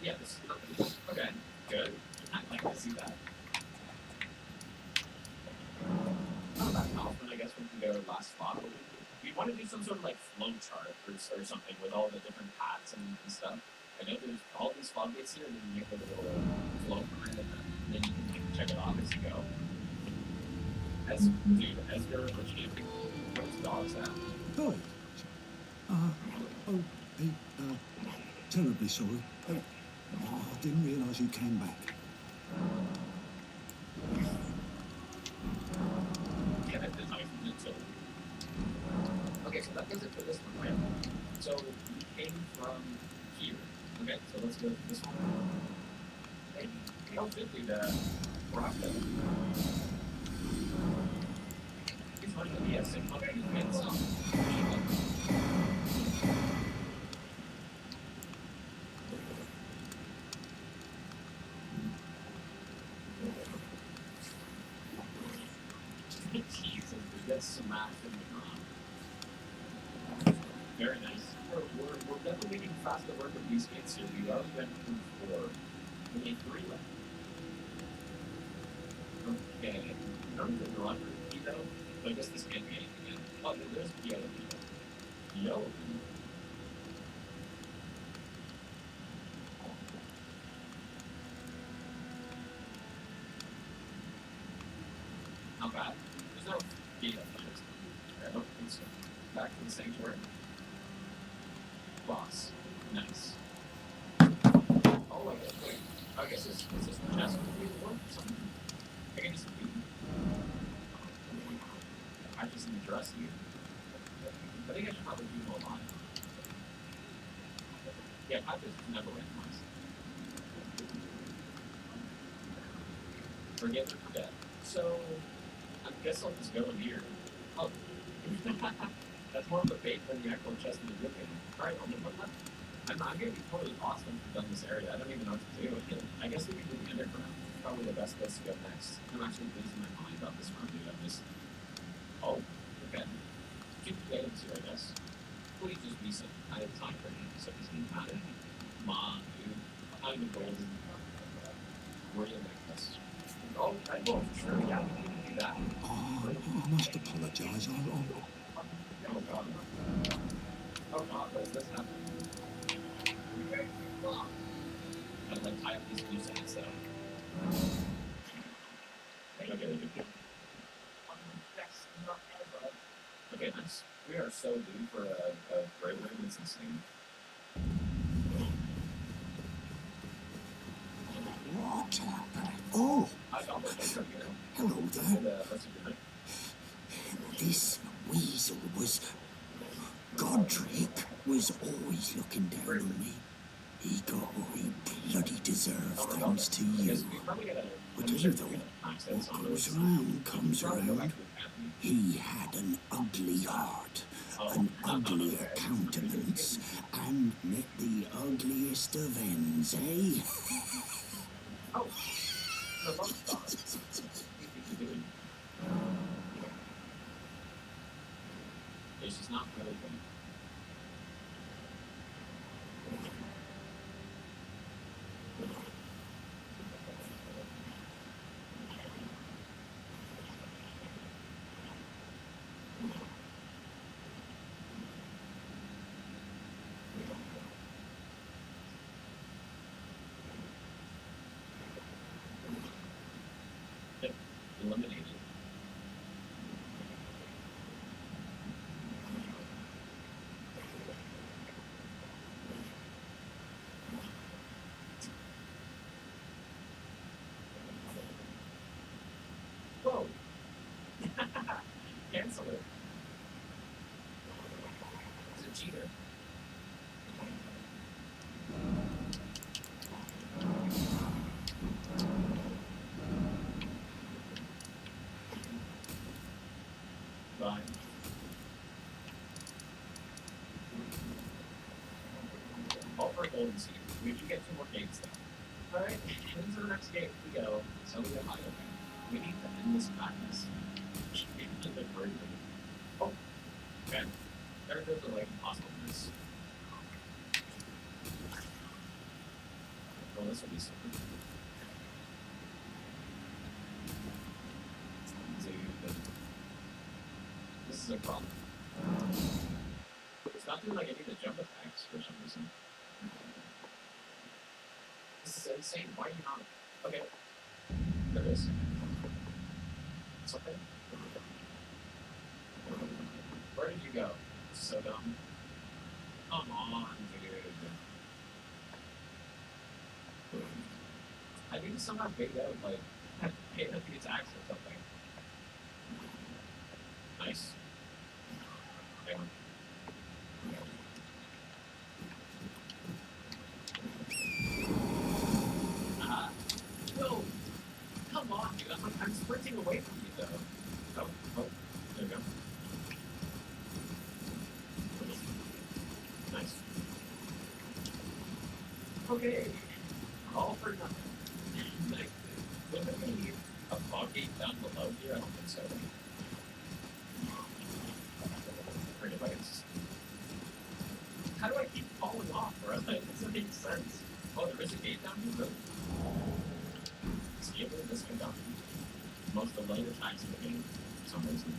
Yeah, this is okay. Good. I'd like to see that. Not that often, I guess, we can go last spot. But we want to do some sort of like flow chart or something with all the different paths and stuff. I know there's all these floodgates here, and then you make like a little flow around it, and then you can like check it off as you go. As dude, as you're the champion, where's dogs at? Oh, uh, oh, Pete, terribly sorry. I didn't realise you came back. Damn it, there's oxygen too. Okay, so that does it for this one, right? So we came from here. Okay, so let's go to this one. Hey, how fit do that? Rock though. He's running the BS600 and getting some. Jesus, we get smashed in the ground. Very nice. We're definitely making faster work of these gates here. We already went through 4. We need 3 left. Okay. None of the run though. So I guess this can't be anything yet. Oh, there's yellow people. Yellow people. Not bad. There's no gate up here. I don't think so. Back to the sanctuary. Boss. Nice. Oh, wait. I guess it's just the chest or something. I can just do. I just need to dress you. I think I should probably do more line. Yeah, I just never randomized. Forget or forget. So, I guess I'll just go in here. Oh. That's more of a bait than the actual chest of the good game. Alright, I'll move on that. I'm gonna be totally lost once we've done this area. I don't even know what to do. I guess we can do the underground. Probably the best place to go next. I'm actually losing my mind about this one, dude. I'm just. Oh, okay. Keep the items here, I guess. Please just be some kind of time for him. So he's being mad at me. Come on, dude. I'm the golden. Where do you make this? Oh, I will, sure. Yeah, we can do that. I must apologise. Oh, God. Oh, God, what is this happening? Gotta like tie up these loose ends though. Okay, nice. We are so due for a great win. It's insane. What happened? Oh, I got what they're hello there. That's a good night. This weasel was... Godric was always looking down on me. He got what he bloody deserved thanks to you. I tell you though, what goes round comes round. He had an ugly heart, an uglier countenance, and met the ugliest of ends, eh? Oh, the bump stop. It's just not really good. Eliminated. Whoa. Cancel it. He's a cheater. Bye. All for a golden seed. We do get 2 more games though. Alright, into the next game we go. So we get high okay. We need to end this madness. Oh, okay. There's a like impossibleness. Well, this will be super. Dude, this is a problem. It's not doing like any of the jump attacks for some reason. This is insane. Why are you not? Okay. There it is. Something. Where did you go? So dumb. Come on, dude. I need to somehow bait out, like, hit up the attacks or something. Nice. Damn. No! Come on, dude. I'm sprinting away from you, though. Oh, there you go. Nice. Okay. All for nothing. Like, would there be a fog gate down below here? I don't think so. How do I keep falling off, bro? That doesn't make sense. Oh, there is a gate down here, really? Is he able to this one down? Most delayed attacks in the game, for some reason.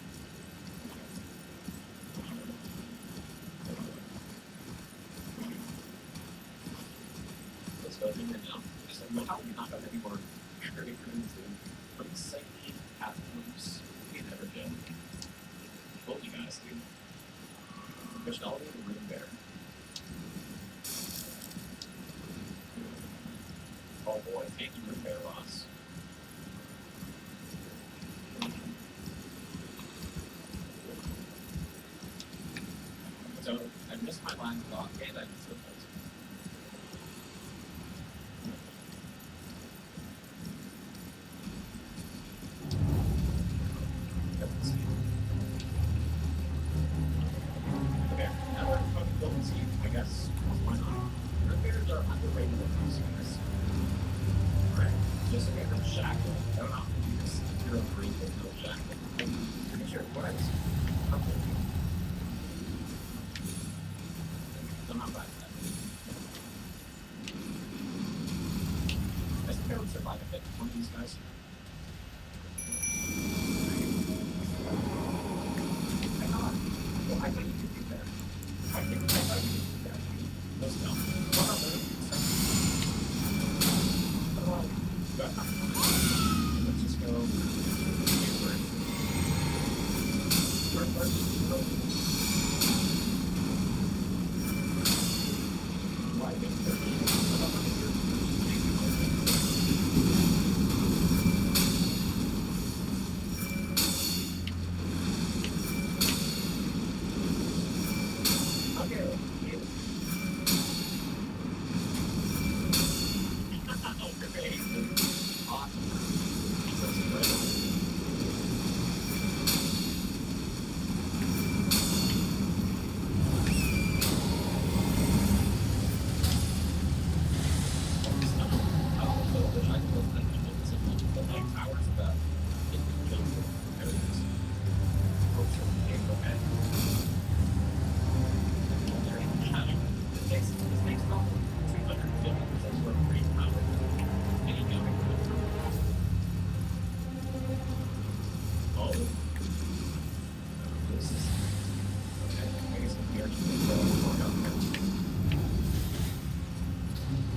Let's go in there now. Just like, how do we not have any more creative from psyche path moves we never did? Told you guys, dude. Pushed all the way to the room there. Oh boy, thank you, room bear Ross. So I missed my line of thought and I missed the post. Okay, now we're fucking building seed, I guess. Why not? Room bears are underrated at these guys. Alright, just to get them shackled. I don't know if you just hear a breathe with no shackle. I'm pretty sure what I was. I'm not bad at that. I think I would survive a hit from these guys. I thought, well, I thought you could do that. I thought you could do that. Let's go. What about the let's just go. Why did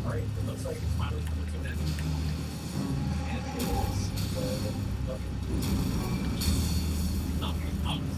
Alright, it looks like it's finally coming to an end. And it is not very obvious.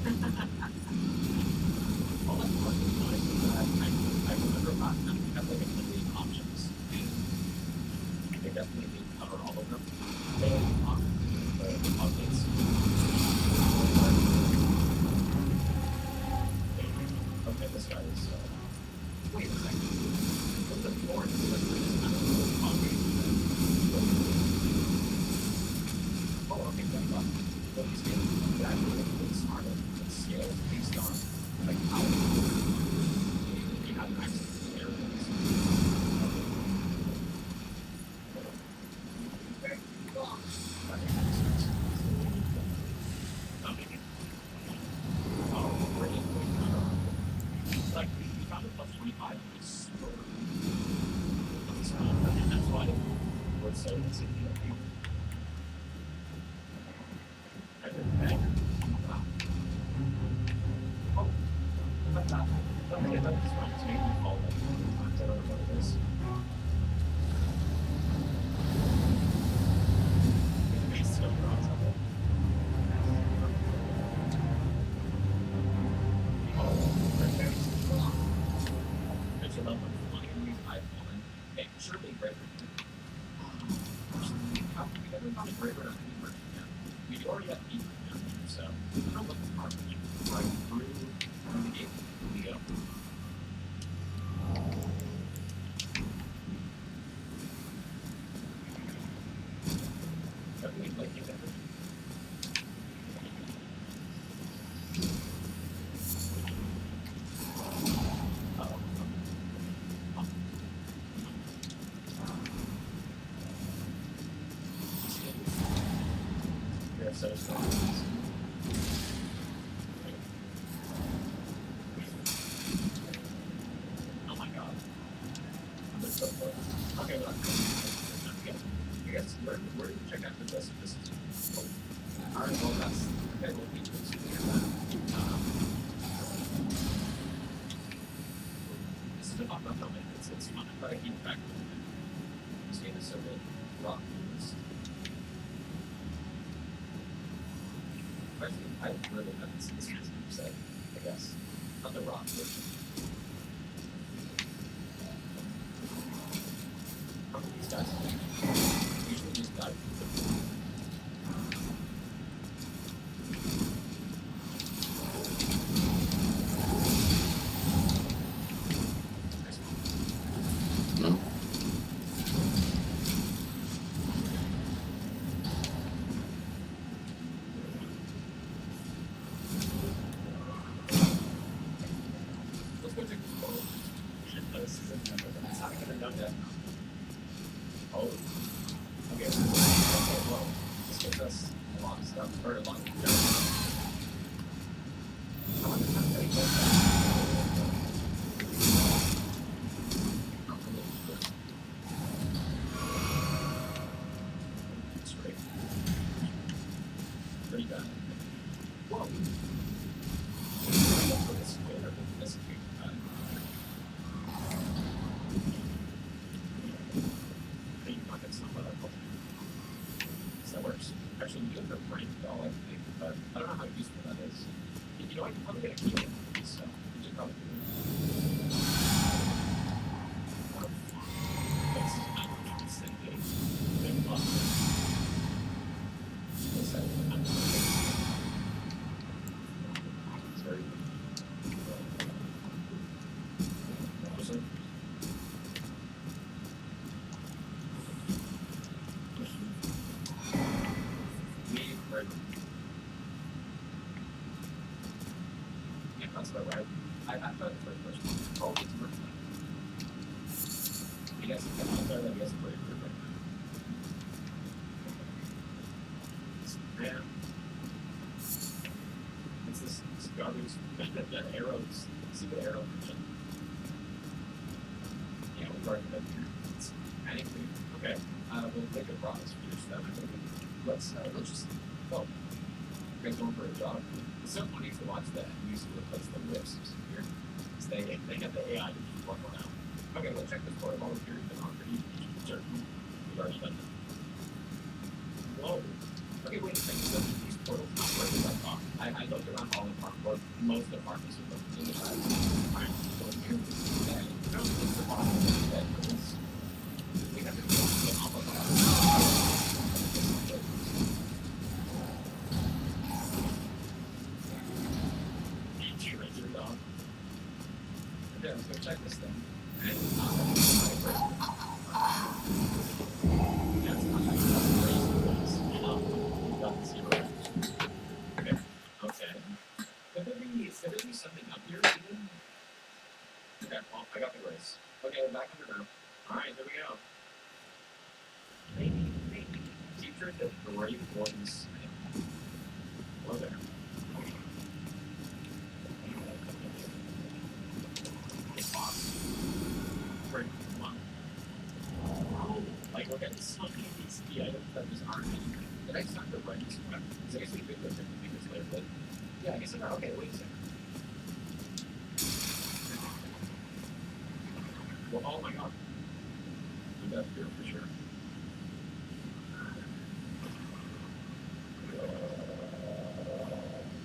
All that part is nice is that I remember last time we had like a million options, and they definitely didn't cover all of them. They had the updates. Okay, this guy is. Wait a second. What's the floor? It's like this kind of oh, okay, that's fine. What he's getting is actually really smart. It scales based on like how you have access to the areas. Okay. That makes sense. Okay. Oh, great. Like we found a plus 25 is super. That's why we're so insane. I did bang. Wow. Oh, but that. Okay, that's fine. It's making me fall like I don't know what it is. It's still wrong something. Oh, right there. There's a level of money in these iPhone. Hey, surely great. How come we never found a great enough anywhere? We already have people down here, so I don't know what the part is. Right through the gate. We go. Have we like it? You're so strong. Oh my god. I'm so close. Okay, well, I guess where do you check out the rest of this? Alright, well that's okay, we'll need to explore that. This is about the moment. It's fun. But I keep track of it. This game is so good. Rock moves. Actually, I really haven't seen this kind of set, I guess. Not the rock version. How many of these guys usually just die? No? Let's go take this photo. It's not gonna know that. Oh. Okay. Okay, well, this gives us a lot of stuff, or a lot of I wonder how many It's great. Pretty bad. Whoa. This square, this big that works. Actually, you have a brain doll, I think, but I don't know how useful that is. You know, I can probably get a key in, so you should probably do it. That's not insane. Big block. It's very awesome. Right. Yeah, that's about right. I tried the first person. Oh, it's perfect. I guess I'm sorry that I guess pretty perfect. Man. It's this garbage. The arrows. See the arrow mention. Yeah, we've already been here. It's anything. Okay. We'll take a promise finish that. I think let's just well. We're going for a jog. It's so funny to watch that and use to replace the whips here. They get the AI to keep one out. Okay, let's check this part while we're here. Been on pretty certain. We've already done it. Whoa. Okay, wait a second. So these portal's not working like that. I looked around all the apartments, or most of the apartments are looking in the side. Alright, so here, okay, no, it's the bottom of the bed, because we have to go to the top of the trigger dog. Okay, let's go check this thing. And it's not that it's not that's not like that's crazy voice, you know? You got the zero. Okay. Okay. Could there be something up here even? Okay, well, I got the race. Okay, we're back underground. Alright, here we go. Maybe. Teacher the great ones. Hello there. Hey, boss. Great, come on. Oh, like, look at so many of these key items that just aren't in here. Did I start the right one? Because I guess we could go 50 fingers later, but yeah, I guess I'm not. Okay, wait a second. Well, oh my god. I'm up here for sure.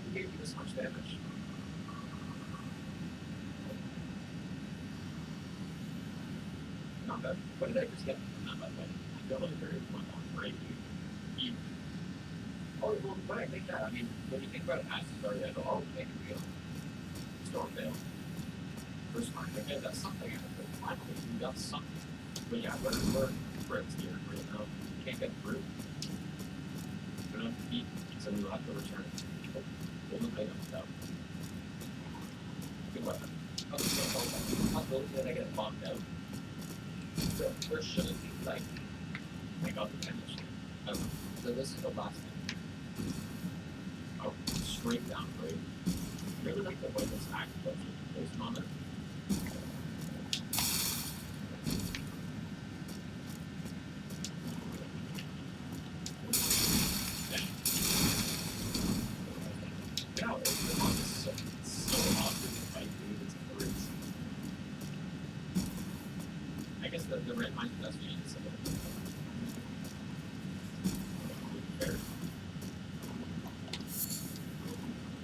Who gave you this much damage? Not bad. What did I just get from that, by the way? I feel like there is one on break. You. Oh, well, when I think that, I mean, when you think about it, Aston's already, I go, oh, make it real. Stormvale. First time. Okay, that's something. Finally, we got something. But yeah, we're Brits here. We can't get through. We don't have to eat, so we will have to return. We'll look like them, though. Good weapon. Oh, there's no hope. How little did I get bombed out? So there shouldn't be, like, I got the damage. I don't know. So this is the last thing. Oh, straight down, right? Really like the way this act goes. There's none of it. No, it's so awesome to fight through this crazy. I guess the red mine does change a little bit. Fair.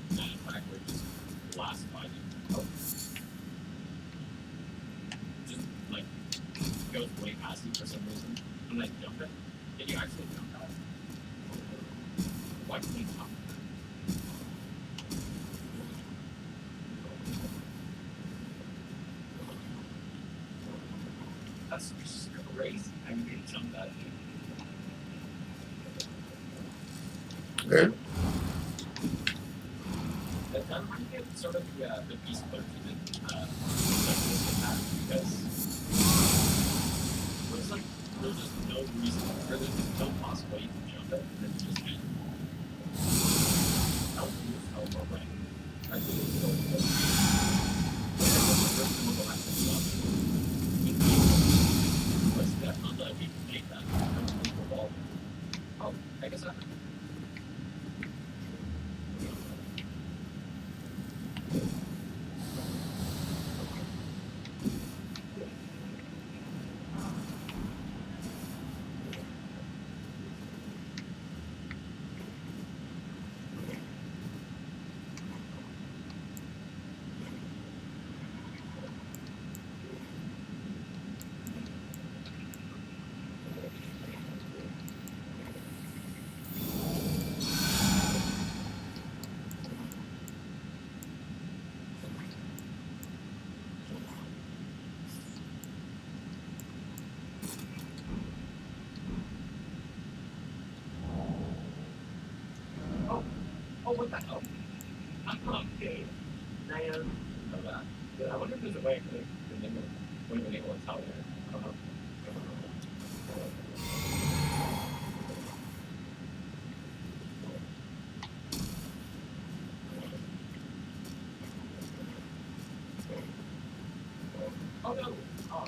And in fact, we're just blast fighting. Oh. Just like goes way past you for some reason. I'm like, jump it. Did you actually jump that? Why can you jump? That's just crazy. I mean, you jump that. Good. That reminds me of sort of the Beast Clergyman because it was like there's just no reason, or there's just no possible way you can jump it, and then you just end. That was a hell way. I think it was so good. We'll go back to the lobby. But step on the you can make that. Oh, I guess I. Oh, what the hell? Okay. Man. Know that. Yeah, I wonder if there's a way I could have been able to tell there. I don't know. Oh no! Oh,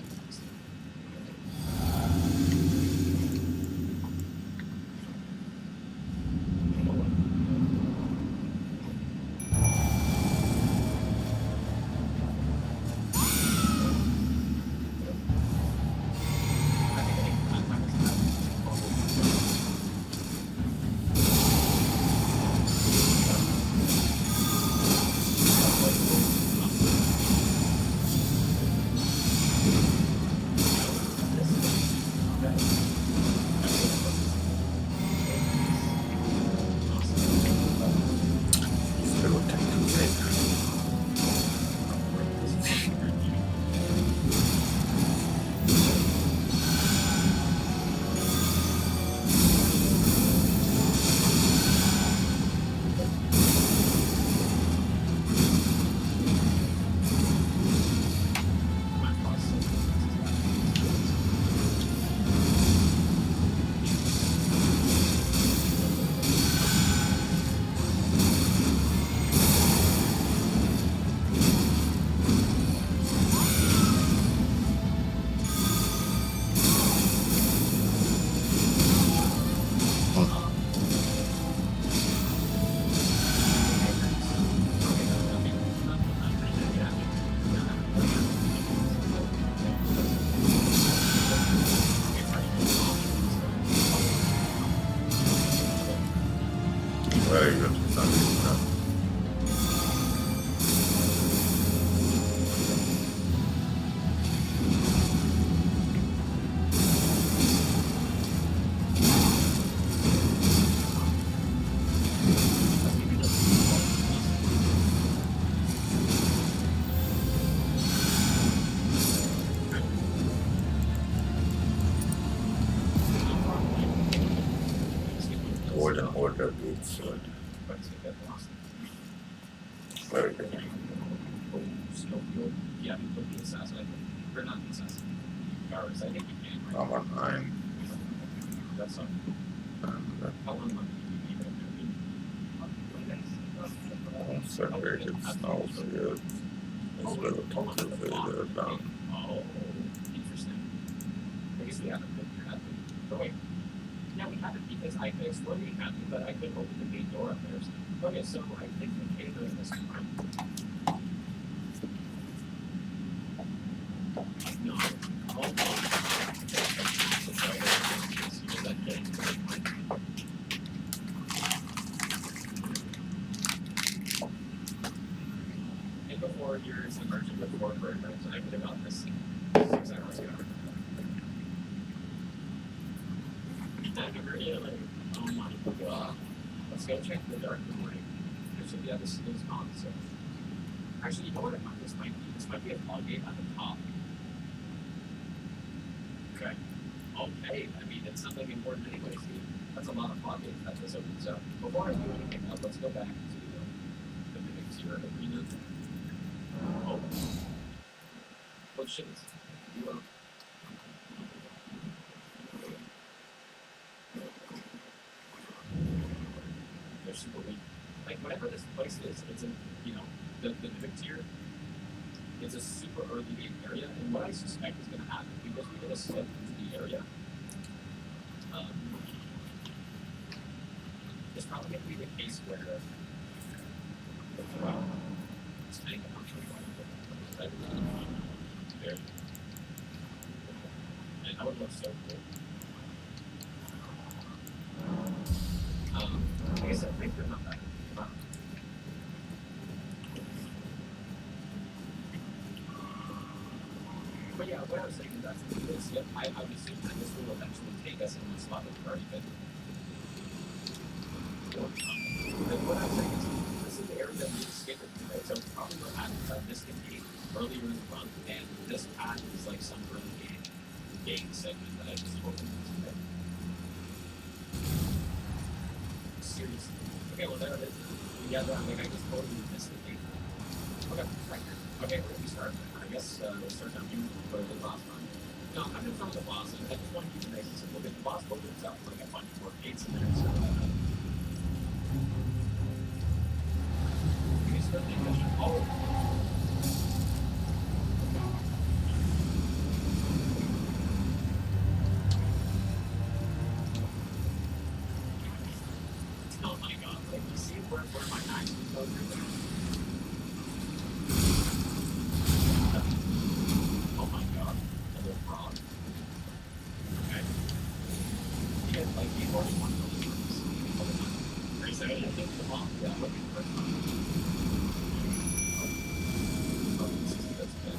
Very good. Thank you. Golden order gates. Very good. Yeah, you put the assassin. Or not the assassin. Guards, I think you can. Right? I'm on 9. That's something. And How long might you be separated snowfield is built to further down. Oh, interesting. I guess we haven't been through that. But wait. Yeah, we haven't because I could explore the academy, but I couldn't open the main door up there. So. Okay, so I think we can do this time. No. And before yours emerging with 4 programs, I could have got this 6 hours ago. Really? Oh my god. Let's go check the dark morning. Actually, yeah, this is on, so. Actually, you know what this might be? This might be a fog gate at the top. Okay. Okay, I mean, it's something important anyway, see? That's a lot of fog gates that this opens up. Before I do anything else, let's go back to the Mimic Zero arena. Oh. What shit is it? You are. They're super weak. Like, whatever this place is, it's a, you know, the Mimic tier, it's a super early game area, and what I suspect is going to happen, because we're going to slip into the area, it's probably going to be the case where, well, it's kind of right there. And that would look so cool. I guess I think they're not that. But yeah, what I was saying is that's this. Yep, I would assume that this will eventually take us in the spot that we've already been. And what I'm saying is, this is the area that we skipped, right? So probably what happens is this can be earlier in the run, and this path is like some early game segment that I just opened. Okay? Seriously. Okay, well there it is. Yeah, like I just totally missed the game. Okay, right here. Okay, where do we start? I guess we'll start down here for the boss run. No, I'm in front of the boss, and I just want to keep it nice and simple. The boss opens up like a bunch more gates in there, so you can start the mission. Oh. Oh my god, like you see where my knives would go through there? Oh my god, a little frog. Okay. You get like the only one of those rooms all the time. Are you saying anything to the mom? Yeah, looking for oh, this is that's good.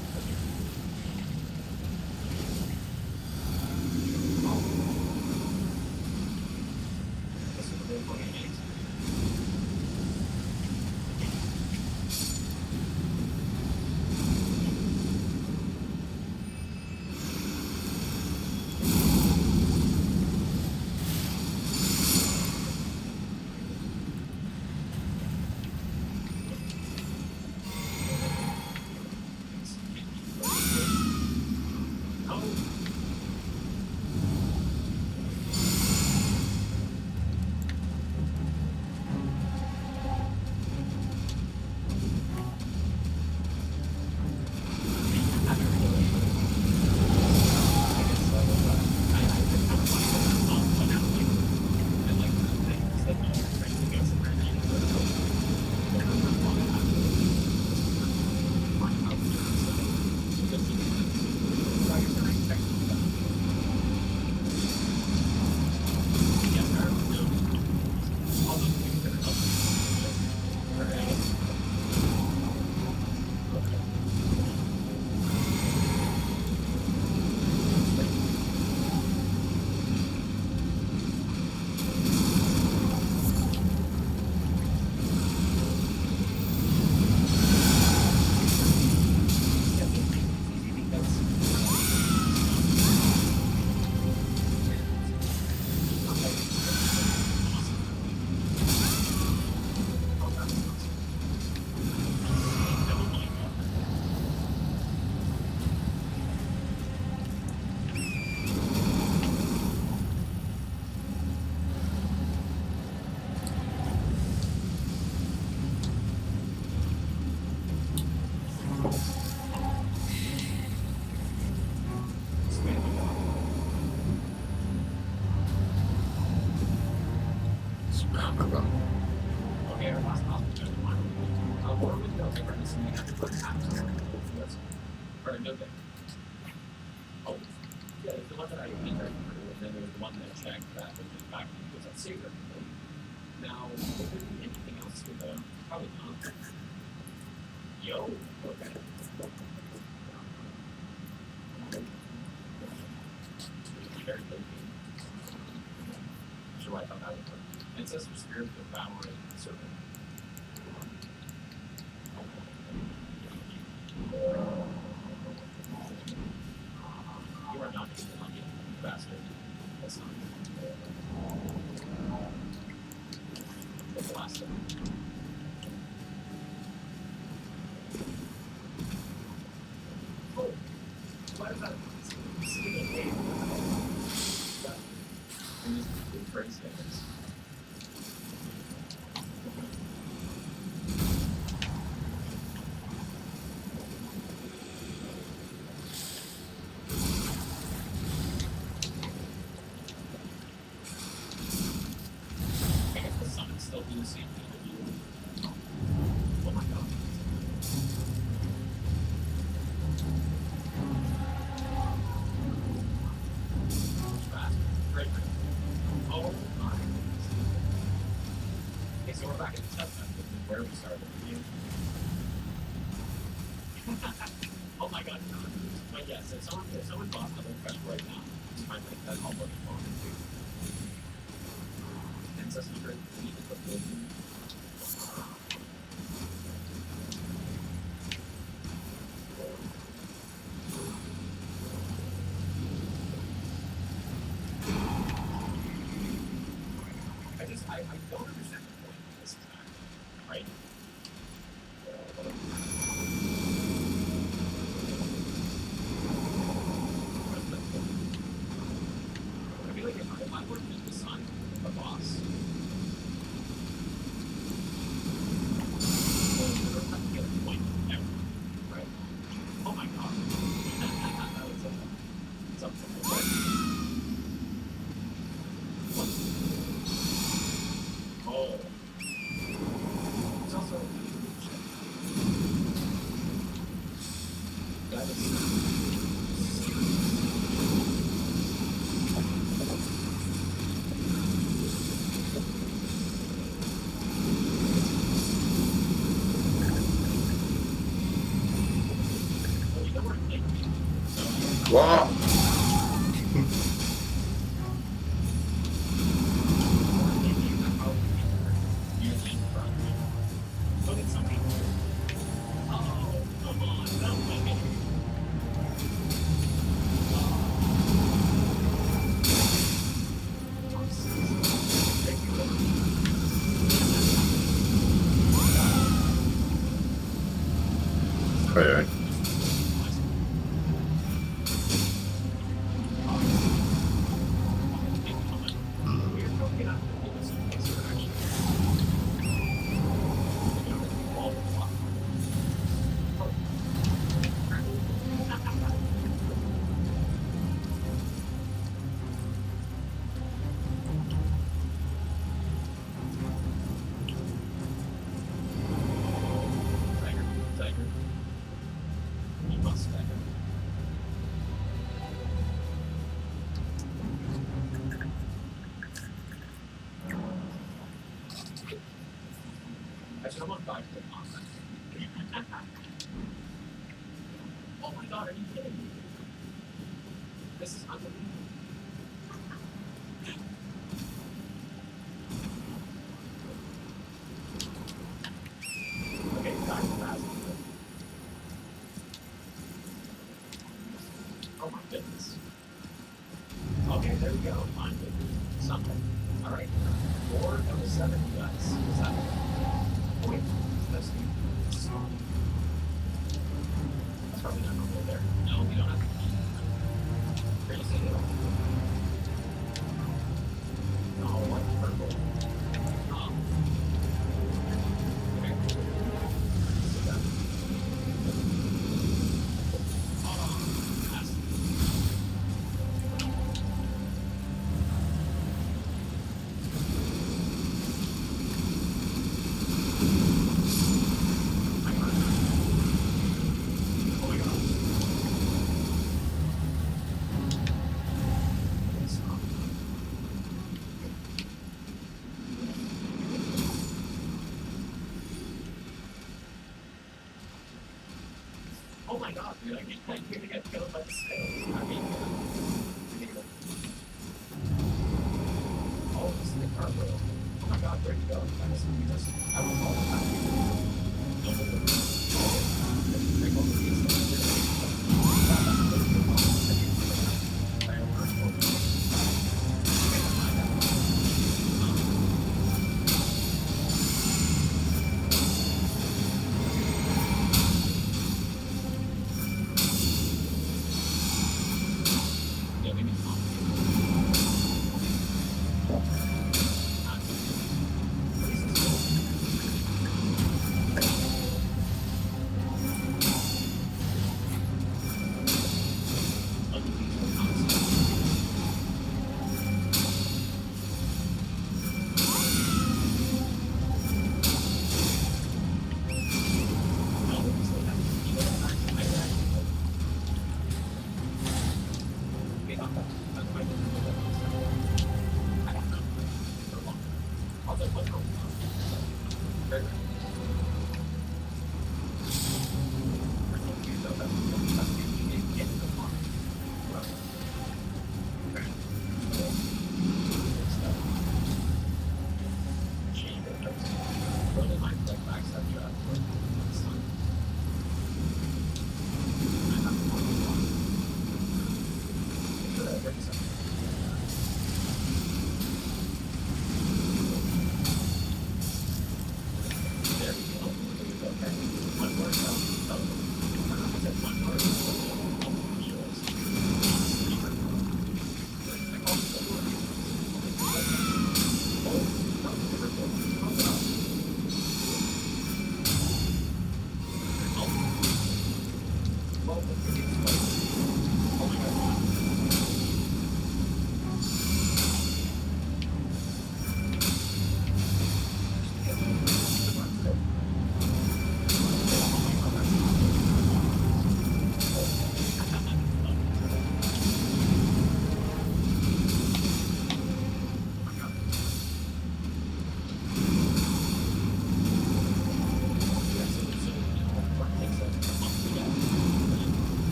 This is a bit funny. Okay, our last hospital is mine. What was the other person? We had to put half on it. Or no, oh, yeah, there's the one that I entered through, and then there's the one that I checked that was just back because I saved it. Now, would there be anything else to the? Probably not. Yo, okay. Very good. Sure, I thought that would work. Ancestor spirit devouring serpent. You are not even lucky, bastard. That's not. That's the last one. Oh, why is that? Single game. And just good trade standards. I guess the summons still do the same thing that you. Oh my god. Fast. Great. Oh my goodness. Okay, so we're back at the test method, where we started. Oh my god. But yes, if someone lost another question right now, just find like that all looking for too. Ancestors are need to put the I don't understand the point of this attack, right? I feel like if I were to design a boss, well, I don't have to get a point ever, right? Oh my god. That was something like that. Oh. It's also that is well, you know where I'm thinking. So Wow. Right. Tiger. You must tiger. Actually, I'm on back to the content. Oh my god, are you kidding me? This is unbelievable. Okay, back to that. Oh my goodness. Okay, there we go. Finally. Something. Alright. 4 out of 7, guys. 7. Wait, that's new. That's probably not normal there. No, we don't have to keep. Crazy. No, like purple. Okay. So that. That's gonna get killed by the snails. I mean, oh, this is the cargo. Oh my god, where'd you go? I was all the time.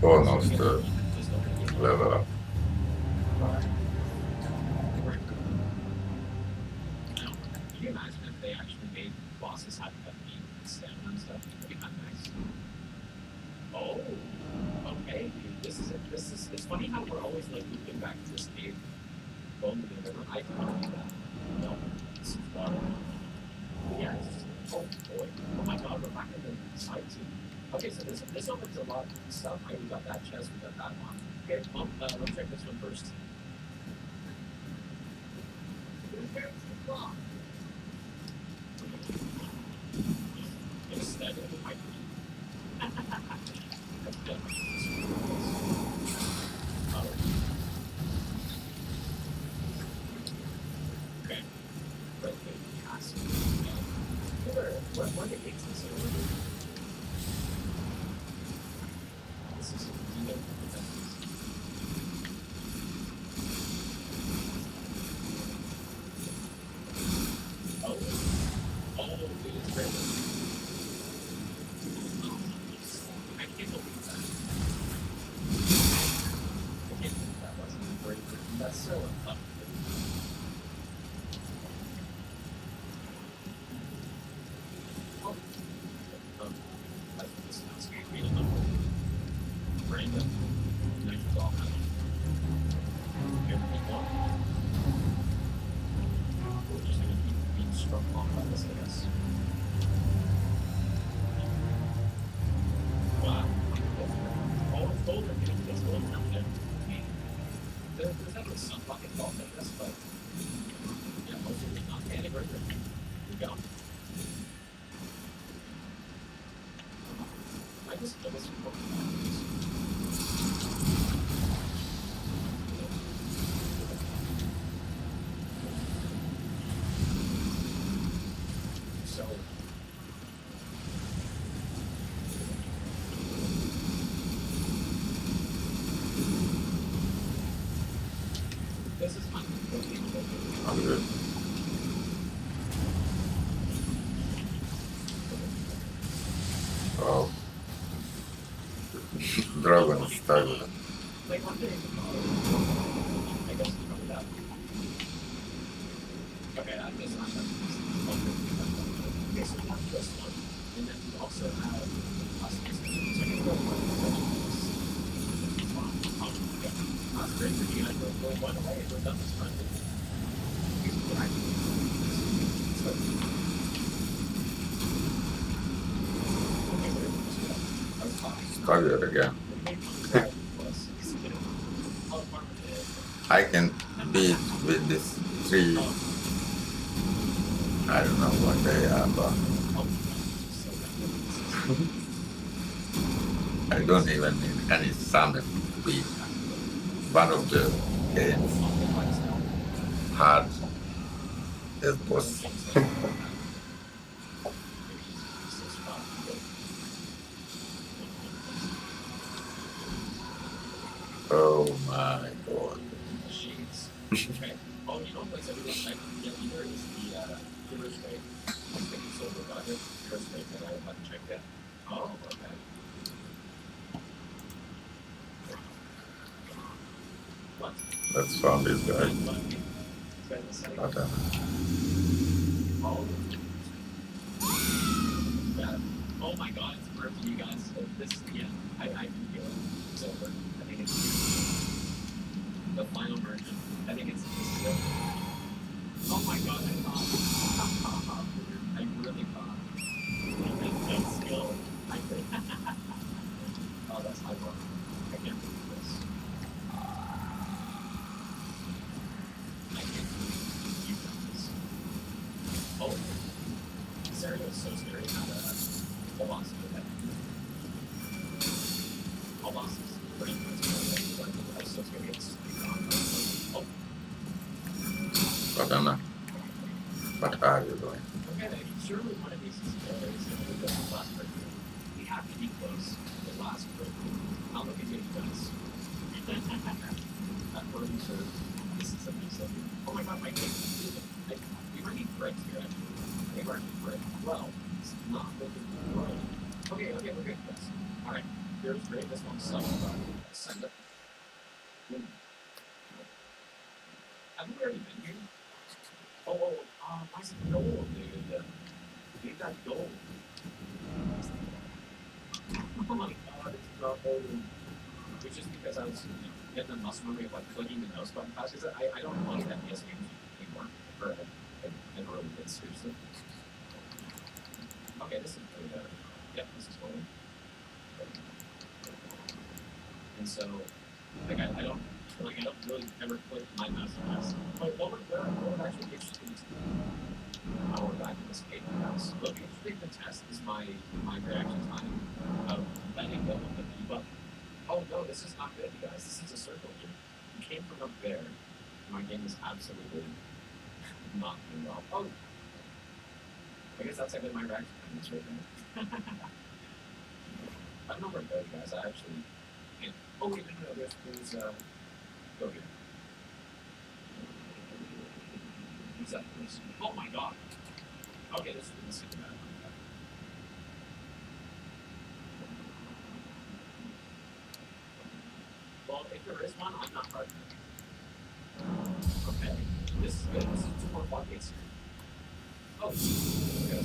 Almost level up. Can you imagine if they actually made bosses have meat and stamina and stuff? That'd be kind of nice. Oh, okay. This is it. It's funny how we're always like looking back to this cave. Bone the river. I can't do that. No, this is water. Yeah, it's just, oh boy. Oh my god, we're back in the side too. Okay, so this opens a lot of stuff. Right? We got that chest, we got that one. Okay, well, let's check this one first. Instead of the pipe. Okay. Right, cast. kind of. Nitro's all kind of. Everything one. We're just gonna keep being struck off by this, I guess. Wow. Oh, it's golden. It's golden down there. There's definitely some fucking fault in this, but yeah, most of it's not panic right there. Here we go. I just kill this from so this is my I'm good. Oh. Dragon style. like one day. I guess you know that. Okay, I'm just not okay, so we have this one. And then we also have Pacifist. So I can go one that's great for you. I go one away. We're done this time. Start it again. I can beat with this 3. I don't know what they are, but I don't even need any summon to beat one of the games hard as boss. Oh my god. Okay. Oh, you know, place I really like either is the River's Way. I was thinking Silver Dodger. River's Way, and I haven't checked that. Oh, okay. What? Let's find this guy. Okay. Oh my god, it's for you guys. This, yeah, I can feel it. It's over. I think it's the final version. I think it's this. Oh my god, I thought. I really thought. That's skill. I think. Oh, that's high bar. I can't believe this. I can't believe you've done this. Oh, Serio is so scary. The boss of that. All bosses. Pretty much. I'm so scary. It's oh. But I'm not. What are you doing? Okay, surely one of these is the last break. We have to be close. The last break. I'll look at you guys. I'm pretty sure this is amazing. Oh my god, my game. We might need breaks here, actually. I think we're going to break. Well, it's not looking good. Okay, we're good. Yes. Alright, here's great. This one's sucks. Send it. Have we already been here? Oh, why is it gold, dude? Leave that gold. Oh my god, it's not gold. Which is because I was getting the muscle memory of like clicking the mouse button fast. Because I don't want that PS games anymore. Or I never really did, seriously. Okay, this is really better. Yep, this is golden. And so, like, I don't really ever click my mouse fast. But what would actually be interesting is how we're back in this game house. What would actually the test is my reaction time of letting go of the B button. Oh no, this is not good, you guys. This is a circle here. You came from up there. My game is absolutely not doing well. Oh, I guess that's how good my reaction time is right now. I don't know where to go, you guys. I actually can't. Oh wait, no, there's go here. Who's that person? Oh my god. Okay, this is bad. Well, if there is one, I'm not hard. Okay, this is good. This is 2 more floodgates here. Oh, okay,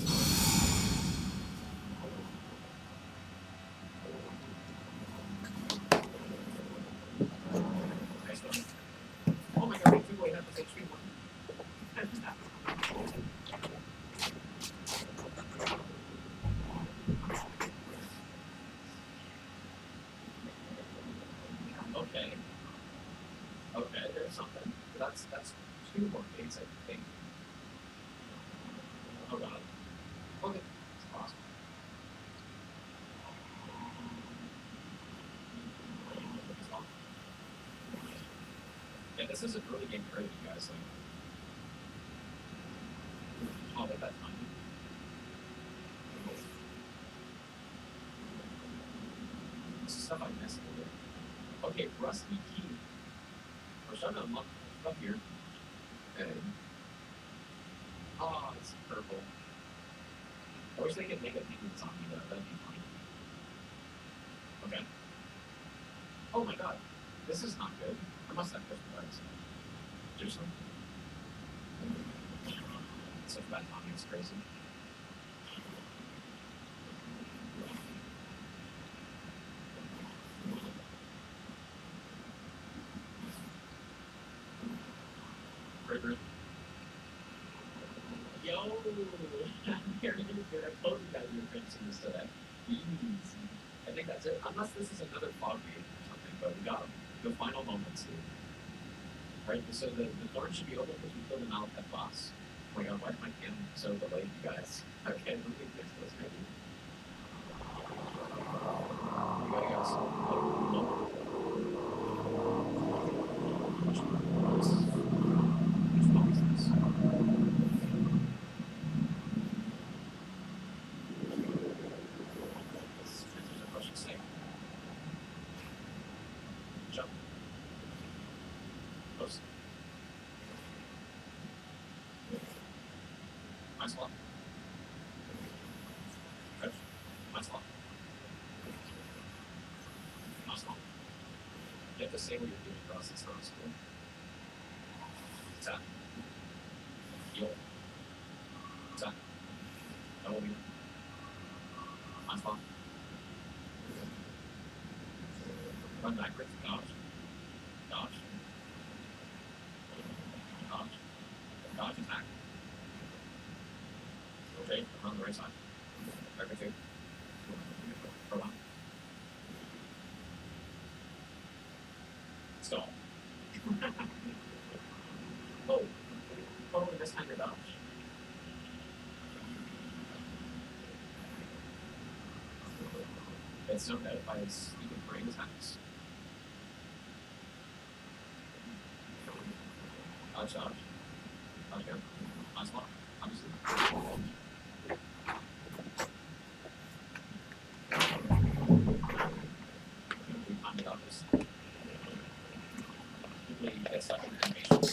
or something. But that's 2 more days, I think. Oh god. Okay. It's awesome. Yeah, this is a really game credit, you guys. Like, oh, at that time. This is stuff I missed. Okay, Rusty Key. We're starting to unlock stuff here. Okay. Oh, it's purple. I wish they could make a demon zombie though. That'd be funny. Okay. Oh my god. This is not good. I must have pushed the buttons. Seriously? Such bad timing, it's crazy. River. Yo! Here, I told you guys we were finishing this today. Easy. I think that's it. Unless this is another fog game or something, but we got them. The final moments here. Right? So the door should be open because we filled them out at boss. Oh my god, why is my camera so delayed, you guys? Okay, let me fix this maybe. You gotta go slow. Which one is this? There's a question saying. Jump. Close. Nice one. Good. Nice one. Nice one. You have to say what you're doing across this house. Tap. Heal. Tap. Double beam. Nice one. Run backwards. Dodge. Dodge. Dodge. Dodge attack. Okay, I'm on the right side. Everything. Hold on. Stall. Oh! Oh, this time you're dodge. It's so that if I even brain attacks. Dodge, dodge. Dodge go. Nice one. Obviously. We timed it out this. Usually get stuck in animations.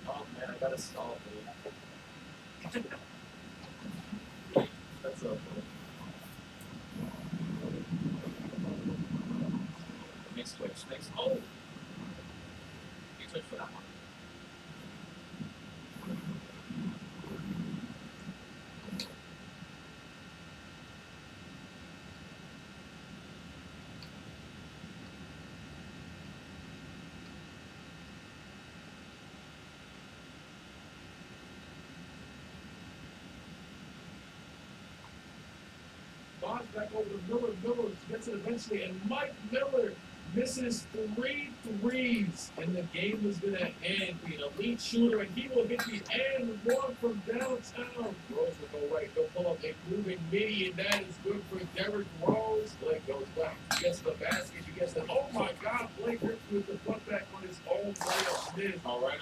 Oh man, I gotta stall, dude. That's so cool. Next switch. Next. Oh! You switch for that one. Bonds back over to Miller. Miller gets it eventually, and Mike Miller misses 3 threes, and the game is going to end. The elite shooter, and he will hit the and one from downtown. Rose will go right. He'll pull up a moving midi, and that is good for Derrick Rose. Blake goes back. He gets the basket. He gets the. Oh my God! Blake Griffin with the putback on his own layup. Mid. All right.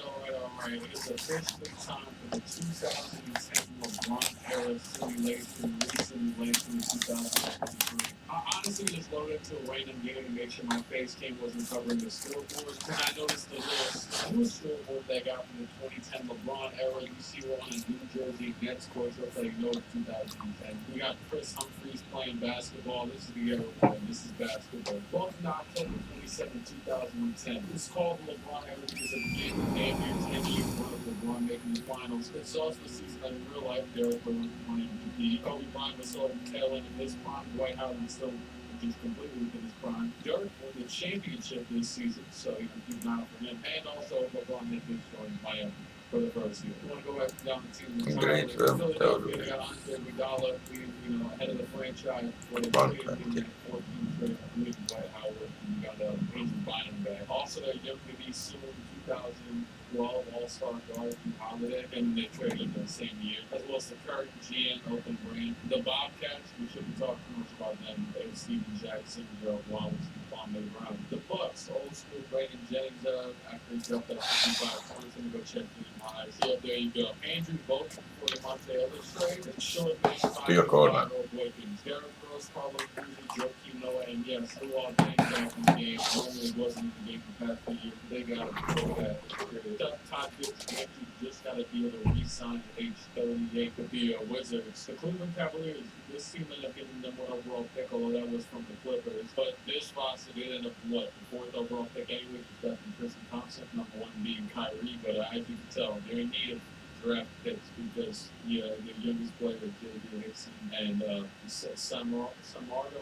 It is officially time for the 2010 LeBron era simulation, re-simulation of 2023. I honestly just loaded into a random game to make sure my face cam wasn't covering the scoreboard. And I noticed the little new scoreboard they got from the 2010 LeBron era. You see we're on a New Jersey Nets court, so it's like no 2010. We got Chris Humphries playing basketball. This is the era where this is basketball. Both in October 27, 2010. It's called the LeBron era because of the damn near 10 years run of LeBron making the finals. It's also a season that in real life Derrick Rose won MVP. Kobe Bryant was sort of tail end of his prime. Dwight Howard was still just completely within his prime. Dirk won the championship this season, so you can keep an eye out for him. And also LeBron had his story in Miami. for the first year. You want to go back down the team? Great film. That was Philadelphia, they great. got Andre Iguodala, ahead of the franchise. Well, they One traded in twenty. that 14 trade, I believe, Dwight Howard, and you got Andrew Bynum back. Also, that young to be soon 2012 All-Star guard from Holiday, and they traded in the same year, as well as the current GM Open Brand. The Bobcats, we shouldn't talk too much about them. They have Steven Jackson, Gerald Wallace, and Kwame Brown. The Bucks, old school Brandon Jennings, after he dropped that 55 points, and go check the highs. Yeah, there you go. Andrew Bogut for the Monte Ellis trade, and short man, To your corner. Boykins. Derrick Rose, Carlos Boozer, Joakim Noah, and yes, who all things back in the game. Normally wasn't in the game for the past few years. They got him before that. Todd Gibson actually just got a deal to re-sign at age 38 with the Wizards. The Cleveland Cavaliers, this team ended up getting them one overall pick, although that was from the Clippers. But this roster did end up what? The fourth overall pick anyway, was definitely Tristan Thompson, number one being Kyrie. But as you can tell, they're in need of draft picks because the youngest player, J.D. Hickson, and Samardo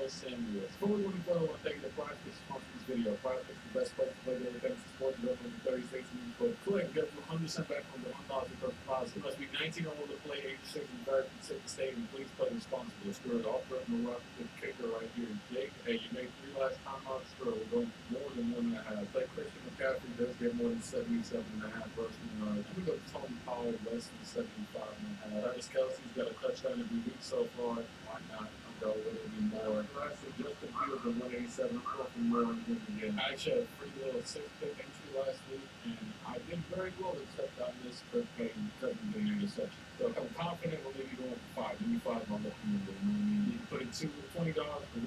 Samuels. Before we go any further, I want to thank you to Pacifist for this video. Pacifist is the best place to play the defensive sport in the 30 states and you can click, get 100% back on the $1,000 first deposit. You must be 19 or older to play, age 6 and 30 from the state, and please play responsibly. Screw it off, but no rock the kicker right here. Jake, hey, you made 3 last time out, screw it. We're going more than 1.5. Play Christian McCaffrey does get more than 77.5 rushing yards. We go Tony Pollard less than 75.5. Travis Kelsey's got a touchdown every week so far. Why not? I'll go a little bit more. Lastly, Justin Fields at 187. I'm talking more than him again. I actually had a free little 6-pick entry last week, and I did very well except I missed Kirk Payton because of the interception. So I'm confident we'll maybe going for 5. Give me 5 on the field. You know what I mean? You can put in $20 for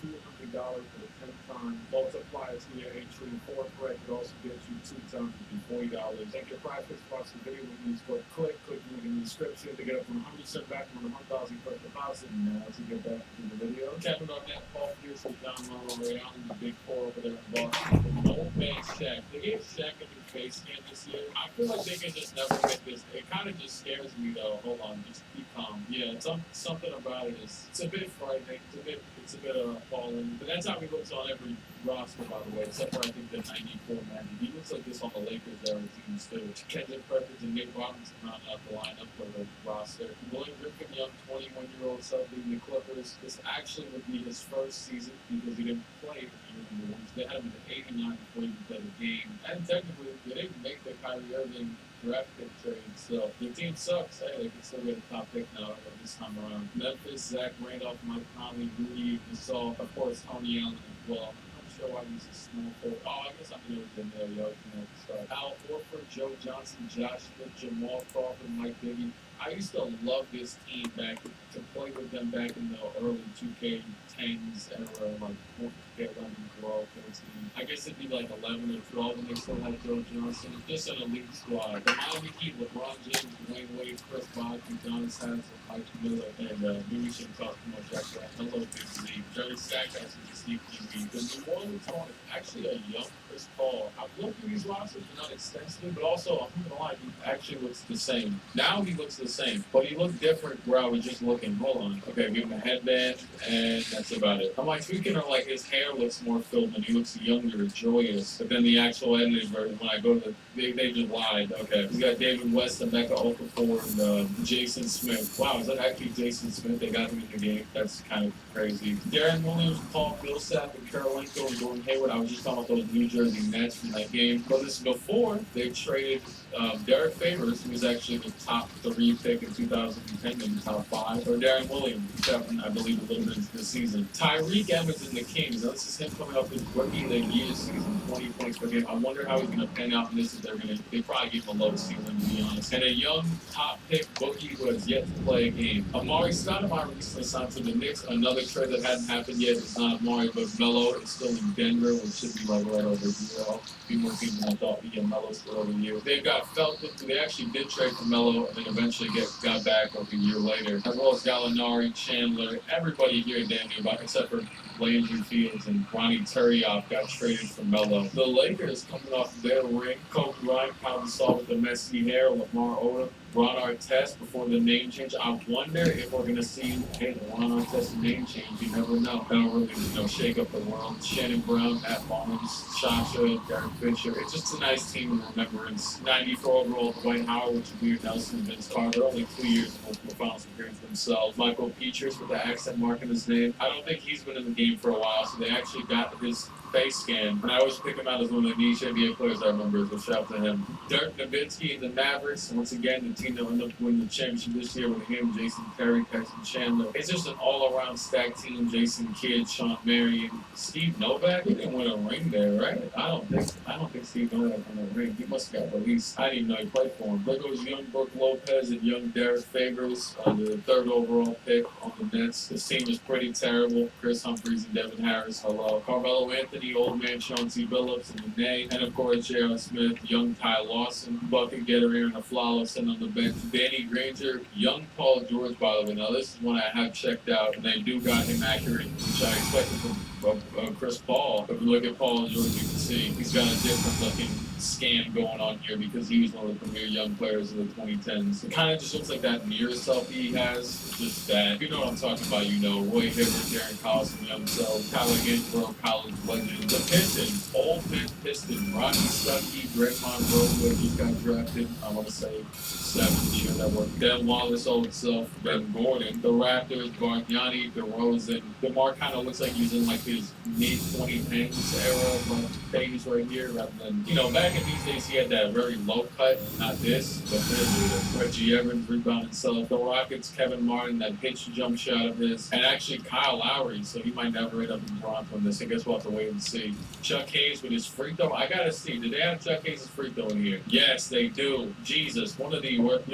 $200 for the 10th time. Multiply it to your entry. 4 correct could also get you 2 times would be $40. Thank your practice. Watch the video with me. Go click the link in the description to get up from 100% back on the 1,000 first deposit. And now to get back to the video. Kevin Garnett, Paul Pierce, with John Monroe, Ray Allen, the big 4 over there in Boston. Old man Shaq. They gave Shaq a new face scan this year. I feel like they can just never get this. It kind of just scares me though. Hold on, just be calm. Yeah, something about it is it's a bit frightening. It's a bit appalling. But that's how he looks on every roster, by the way, except for I think the '94 Magic. He looks like this on the Lakers era teams too. Kendrick Perkins and Nick Robinson round out the lineup for the roster. William Griffin Young, 21-year-old sub leading the Clippers. This actually would be his first season because he didn't play in the ones. They had him at 89 before he played a game. And technically, they didn't make the Kyrie Irving draft pick trade, so the team sucks. Hey, they can still get a top pick now this time around. Memphis, Zach Randolph, Mike Conley, Rudy, Gasol, of course, Tony Allen as well. I'm not sure why he's a small forward. Oh, I guess I knew it was in there, yo. Al Horford, Joe Johnson, Josh Smith, Jamal Crawford, Mike Biggie. I used to love this team back to play with them back in the early 2K10s era, like 11, 12, 13. I guess it'd be like 11 or 12 when they still had Joe Johnson. Just an elite squad. The Miami Heat, LeBron James, Dwayne Wade, Chris Bosh, Donis Haslem, Mike Miller, and maybe we shouldn't talk too much after that. Hello, Big Z. Jerry Stackhouse is a sneaky lead. The New Orleans Hornets, actually a young Chris Paul. I've looked through these rosters, not extensively, but also, I'm not gonna lie, he actually looks the same. Now he looks the same, but he looked different where I was just looking. Hold on. Okay, give him a headband, and that's about it. I'm like speaking of like his hair looks more filled and he looks younger, joyous. But then the actual edited version, when I go to they just lied. Okay, we got David West, Emeka Okafor, and Jason Smith. Wow, is that actually Jason Smith? They got him in the game. That's kind of crazy. Darren Williams, Paul Millsap, and Karolinko, and Gordon Hayward. I was just talking about those New Jersey Nets from that game. But this is before they traded Derek Favors, who was actually the top 3 pick in 2010 in the top 5, or Darren Williams, who happened, I believe, a little bit into the season. Tyreek Evans and the Kings. Now, this is him coming up his rookie of the year season, 20 points per game. I wonder how he's going to pan out in this. If they probably give him a low ceiling, to be honest. And a young top pick bookie who has yet to play a game. Amari Stoudemire recently signed to the Knicks. Another trade that hadn't happened yet. It's not Amari, but Melo is still in Denver, which should be like right over a few more people than I thought would get Melo still over a year. They've got Felton, who they actually did trade for Melo, and then eventually got back over a year later. As well as Gallinari, Chandler, everybody here damn near about except for Landry Fields and Ronnie Turioff got traded for Melo. The Lakers coming off their ring, Kobe Bryant, Pau Gasol with the messy hair, Lamar Odom, Ron Artest before the name change. I wonder if we're going to see, hey, the Ron Artest name change. You never know. That'll really, shake up the world. Shannon Brown, Matt Barnes, Shasha, Derek Fisher. It's just a nice team in remembrance. 94 overall, Dwight Howard, Richard Weir, Nelson, Vince Carter. Only 2 years in multiple finals appearance themselves. Michael Peters with the accent mark in his name. I don't think he's been in the game for a while, so they actually got his face scan. And I always pick him out as one of the niche NBA players I remember, so shout out to him. Dirk Nowitzki and the Mavericks. Once again, the team that ended up winning the championship this year with him, Jason Terry, Tyson Chandler. It's just an all-around stacked team. Jason Kidd, Sean Marion, Steve Novak. He didn't win a ring there, right? I don't think Steve Novak won a ring. He must have got released. I didn't even know he played for him. There goes young Brooke Lopez and young Derek Favors, the 3rd overall pick on the Nets. This team is pretty terrible. Chris Humphries and Devin Harris, hello. Carmelo Anthony, old man Chauncey Billups and Nene, and of course J.R. Smith, young Ty Lawson, bucket getter Aaron Aflalo sitting on the bench, Danny Granger, young Paul George, by the way. Now this is one I have checked out, and they do got him accurate, which I expected from Chris Paul. If you look at Paul George, you can see he's got a different looking scam going on here because he was one of the premier young players of the 2010s. It kind of just looks like that mirror selfie he has. It's just that. You know what I'm talking about, Roy Hibbert, Darren Collison, young self, Tyler Ginsborough, college legend. The Pistons, old Pistons, Rodney Stuckey, Greg Monroe, who just got drafted, I want to say 7th year that worked. Ben Wallace, old self, Ben Gordon. The Raptors, Bargnani, DeRozan. DeMar kind of looks like he's in like his mid-2010s era of phase right here, rather than, back in these days he had that very low cut, not this, but this. Reggie Evans rebound himself. The Rockets, Kevin Martin, that hitch jump shot of his, and actually Kyle Lowry, so he might never end up in Toronto in this. I guess we'll have to wait and see. Chuck Hayes with his free throw. I gotta see, did they have Chuck Hayes' free throw in here? Yes, they do. Jesus, one of the worst.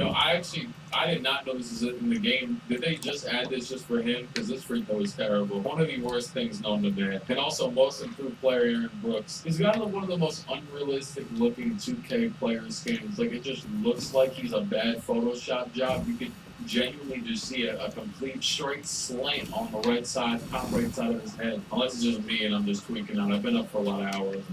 I did not know this was in the game. Did they just add this just for him? Because this free throw is terrible. One of the worst things known to man. And also, most improved player, Aaron Brooks. He's got one of the most unrealistic looking 2K player skins. Like, it just looks like he's a bad Photoshop job. You could genuinely just see a complete straight slant on the right side, top right side of his head. Unless it's just me and I'm just tweaking out. I've been up for a lot of hours.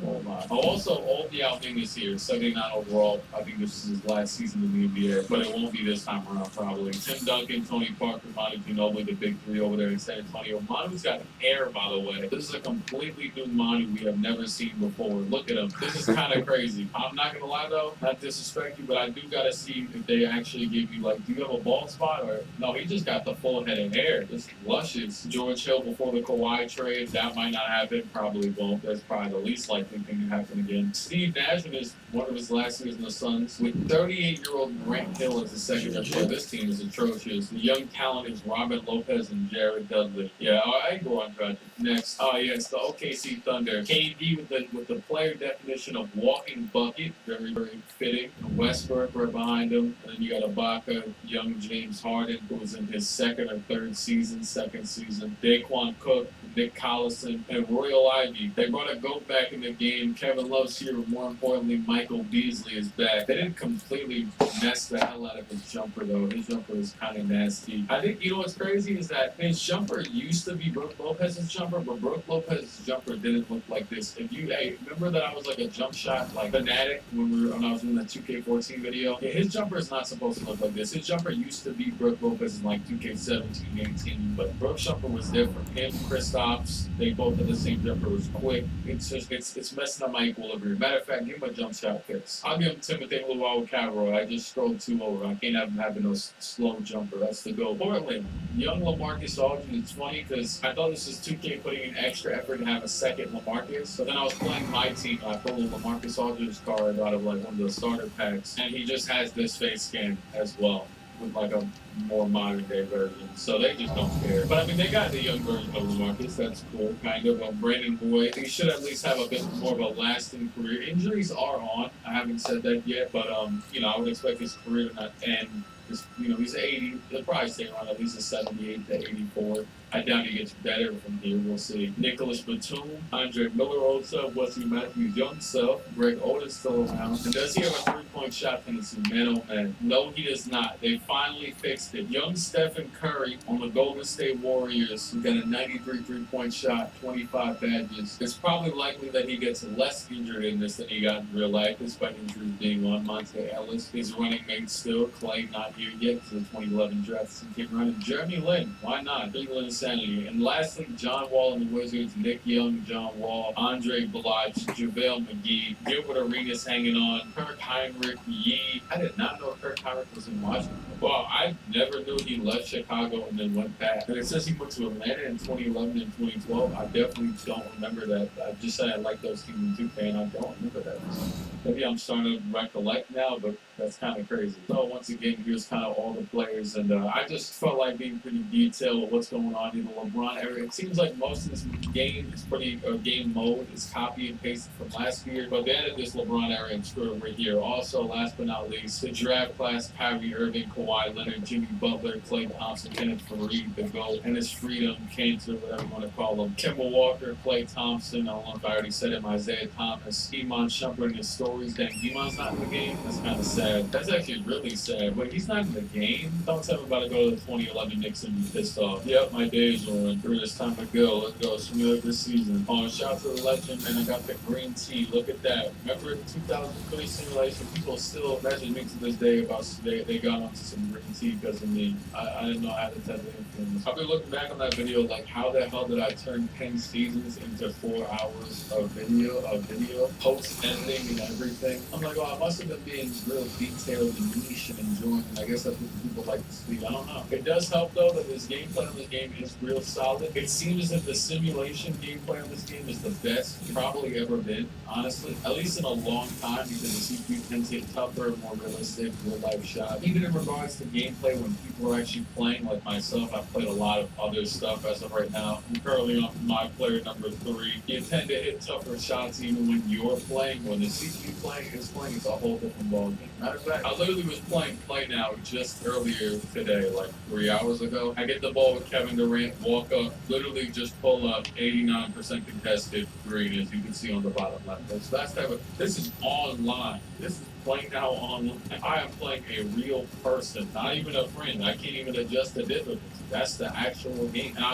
Also, Oldie Alving is here, 79 overall. I think this is his last season in the NBA, but it won't be this time around probably. Tim Duncan, Tony Parker, Manu Ginobili, the big three over there in San Antonio. Manu's got hair, by the way. This is a completely new Manu we have never seen before. Look at him. This is kind of crazy. I'm not gonna lie though, not disrespect you, but I do gotta see if they actually give you do you have a bald spot or no? He just got the full head of hair. Just luscious. George Hill before the Kawhi trade, that might not happen. Probably won't. That's probably the least likely thing to happen again. Steve Nash in one of his last years in the Suns with 38-year-old Grant Hill as the second best player. This team is atrocious. The young talent is Robin Lopez and Jared Dudley. Yeah, I go on track. Next, yes, the OKC Thunder. KD with the player definition of walking bucket, very very fitting. Westbrook right behind him, and then you got Ibaka, young James Harden, who was in his second season. Daquan Cook, Nick Collison, and Royal Ivy. They brought a GOAT back in the game. Kevin Love's here, but more importantly, Michael Beasley is back. They didn't completely mess the hell out of his jumper, though. His jumper is kind of nasty. I think, what's crazy is that his jumper used to be Brooke Lopez's jumper, but Brooke Lopez's jumper didn't look like this. Remember that I was like a jump shot fanatic when I was doing the 2K14 video? Yeah, his jumper is not supposed to look like this. His jumper used to be Brooke Lopez in 2K17, 18, but Brooke's jumper was different. Him, Kristaps, they both had the same jumper. It was quick. It's messing up my equilibrium. Matter of fact, give him a jump shot fix. I'll give him Timothy Luau-Cabarrot. I just scrolled 2 over. I can't have him having no slow jumper. That's the goal. Portland, young LaMarcus Aldridge. It's funny because I thought this was 2K putting in extra effort to have a second LaMarcus. But then I was playing my team and I pulled a LaMarcus Aldridge card out of one of the starter packs. And he just has this face scan as well, with a more modern day version. So they just don't care. But they got the young version of LaMarcus. That's cool, kind of. Brandon Boyd, he should at least have a bit more of a lasting career. Injuries are on. I haven't said that yet, but I would expect his career to not end. He's 80. He'll probably stay around at least a 78 to 84. I doubt he gets better from here. We'll see. Nicholas Batum, Andre Miller, old self, Wesley Matthews, young self, Greg Oden still around. And does he have a 3-point shot tendency? Man, oh man. No, he does not. They finally fixed If young Stephen Curry on the Golden State Warriors, who got a 93 three-point shot, 25 badges, it's probably likely that he gets less injured in this than he got in real life, despite injuries being on Monte Ellis. His running mate still, Clay, not here yet because of the 2011 draft season keep running. Jeremy Lin, why not? Cleveland insanity. And lastly, John Wall and the Wizards, Nick Young, John Wall, Andre Blige, JaVale McGee, Gilbert Arenas hanging on, Kirk Heinrich, Yee. I did not know Kirk Heinrich was in Washington. Well, I never knew he left Chicago and then went back. And it says he went to Atlanta in 2011 and 2012. I definitely don't remember that. I just said I like those teams in 2K, and I don't remember that. Maybe I'm starting to recollect now, but that's kind of crazy. So once again, here's kind of all the players, and I just felt like being pretty detailed with what's going on in the LeBron area. It seems like most of this game is game mode is copy and pasted from last year, but they added this LeBron area and screw it right here. Also, last but not least, the draft class: Kyrie Irving, Kawhi Leonard, Jimmy Butler, Klay Thompson, Kenneth Faried, the GOAT, and his Freedom, Cantor, whatever you want to call him, Kemba Walker, Klay Thompson. I don't know if I already said him. Isaiah Thomas, Iman Shumpert, and his stories. Dang, Iman's not in the game. That's kind of sad. That's actually really sad. Wait, he's not in the game? Don't tell me about to go to the 2011 Knicks and be pissed off. Yep, my days are on. It's time to go. Let's go. Smooth this season. Oh, shout out to the legend, man. I got the green tea. Look at that. Remember the 2003 simulation? People still message me to this day about they got onto some green tea because of me. I didn't know I had the type of influence. I'll be looking back on that video like, how the hell did I turn 10 seasons into 4 hours of video, post editing and everything? I'm like, oh, I must have been being real detailed and niche and enjoying it. I guess that's what people like to see. I don't know. It does help though that this gameplay on this game is real solid. It seems as if the simulation gameplay on this game is the best it's probably ever been, honestly. At least in a long time, because the CPU tends to get tougher, more realistic, real life shot. Even in regards to gameplay, when people are actually playing, like myself, I've played a lot of other stuff as of right now. I'm currently on my player number 3. You tend to hit tougher shots even when you're playing. When the CPU is playing, it's a whole different ballgame. Matter of fact, I literally was playing Play Now just earlier today, like 3 hours ago. I get the ball with Kevin Durant, walk up, literally just pull up 89% contested green, as you can see on the bottom left. That's type of, this is online. This is Play Now online. I am playing a real person, not even a friend. I can't even adjust the difficulty. That's the actual game, and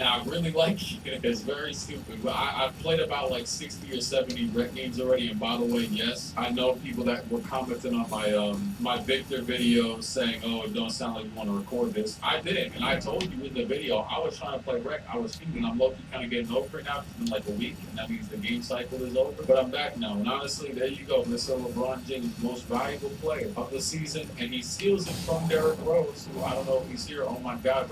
I really like it. It's very stupid, but I've played about like 60 or 70 rec games already. And by the way, yes, I know people that were commenting on my Victor video saying, "Oh, it don't sound like you want to record this." I didn't, and I told you in the video I was trying to play rec. I was thinking I'm low-key kind of getting over it now. It's been like a week, and that means the game cycle is over. But I'm back now, and honestly, there you go, Mr. LeBron James, most valuable player of the season, and he steals it from Derrick Rose, who I don't know if he's here. Oh my God,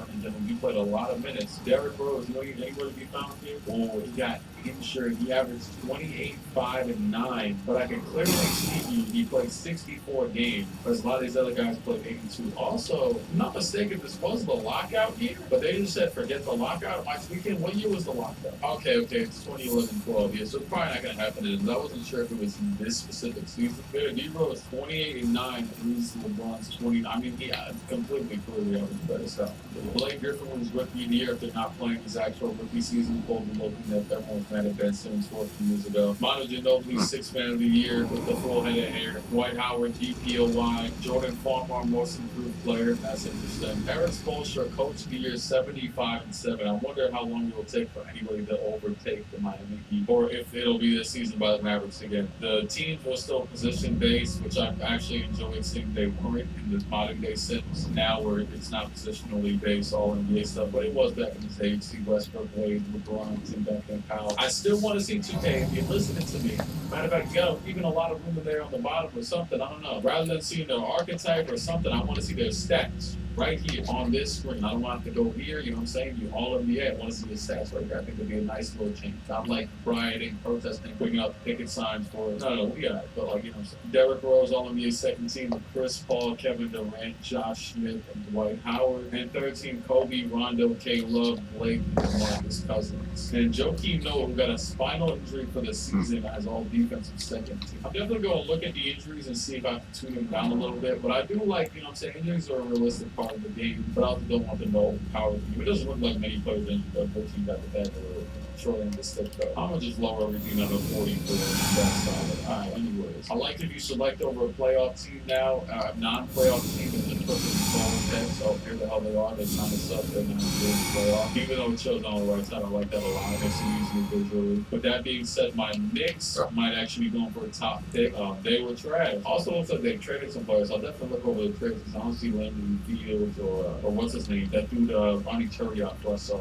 you played a lot of minutes. Derrick Rose, you know anywhere to be found here? Oh, he got injured. He averaged 28, 5, and 9. But I can clearly see he played 64 games, because a lot of these other guys played 82. Also, if I'm not mistaken, this was the lockout year, but they just said forget the lockout. My weekend, what year was the lockout? Okay, it's 2011-12. Yeah, so it's probably not going to happen. And I wasn't sure if it was in this specific season. D-Rose 28 and 9 loses LeBron's 20. I mean, yeah, completely clearly out of the better stuff. Blake Griffin was rookie of the year after not playing his actual rookie season. Colby Logan that everyone fan of Ben Simmons 14 years ago. Manu Ginobili, 6th man of the year with the full head of hair. Dwight Howard, DPOY. Jordan Farmar, most improved player. That's interesting. Eric Spoelstra, coach of the year, 75 and 7. I wonder how long it will take for anybody to overtake the Miami Heat, or if it'll be this season by the Mavericks again. The teams were still position based, which I've actually enjoyed seeing they weren't in the modern day Sims. Now where it's not positionally based, all NBA stuff, but it was back in the day. You see Westbrook, Wade, LeBron, Tim Duncan, Powell. I still want to see 2K if you're listening to me. Matter of fact, you got even a lot of room in there on the bottom or something. I don't know. Rather than seeing their archetype or something, I want to see their stats right here on this screen. I don't want to go here, you know what I'm saying? You all NBA, I want to see the stats right there. I think it'd be a nice little change. Not like rioting, protesting, putting up picket signs for, no, we got it. But like, you know what I'm saying? Derrick Rose, all NBA second team with Chris Paul, Kevin Durant, Josh Smith, and Dwight Howard. And third team, Kobe, Rondo, K. Love, Blake, and Marcus Cousins. And Joakim Noah, who got a spinal injury for the season, as all defensive second team. I'm definitely going to look at the injuries and see if I can tune them down a little bit. But I do like, you know what I'm saying? Injuries are a realistic part of the game, but I also don't want them to overpower the team. It doesn't look like many players in the team got the bad or short end of the stick though. I'm gonna just lower everything under 40 for that solid. Alright, anyways. I like if you select over a playoff team now, non-playoff team, and supposed to be falling pens. So here the hell they are. They kind of suck. They're not good to play off. Even though it shows on the right side, I like that a lot. It makes it easier visually. With that being said, my Knicks might actually be going for a top pick. They were trash. Also looks like they traded some players. I'll definitely look over the trades because I don't see Landon Fields or what's his name? That dude, Ronnie Turiaf, who I saw.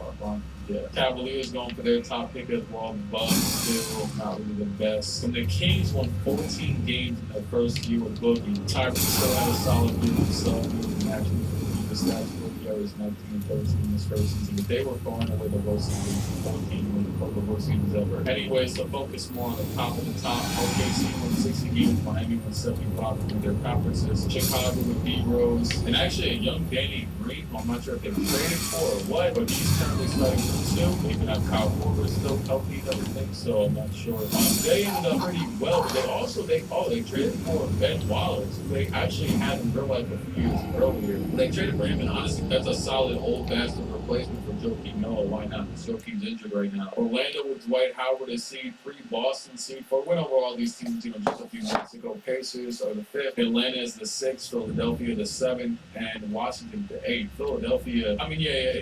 Yeah, Cavaliers going for their top pick as well. Bucks still not really the best. And the Kings won 14 games in their first year with Boogie. Tyrese still had a solid year with the naturally the stats for the year is 19 and 13 in this first season, but they were far and away the worst season, 14 one of the worst seasons ever. Anyways, to focus more on the top of the top, OKC won 60 games, Miami won 75 in their conferences, Chicago with D Rose, and actually a young Danny Green, I'm not sure if they traded for or what, but he's currently starting for two. They even have Kyle Korver still healthy and everything, so I'm not sure. They ended up pretty well, but they traded for Ben Wallace, who they actually had in real life a few years earlier. They traded for him, and honestly, that's a solid old bastard replacement for Joakim Noah. Why not? Because Joakim's injured right now. Orlando with Dwight Howard is seed 3, Boston seed 4. Went over all these teams, just a few minutes ago. Pacers are the 5th, Atlanta is the 6th, Philadelphia the 7th, and Washington the 8th. Philadelphia,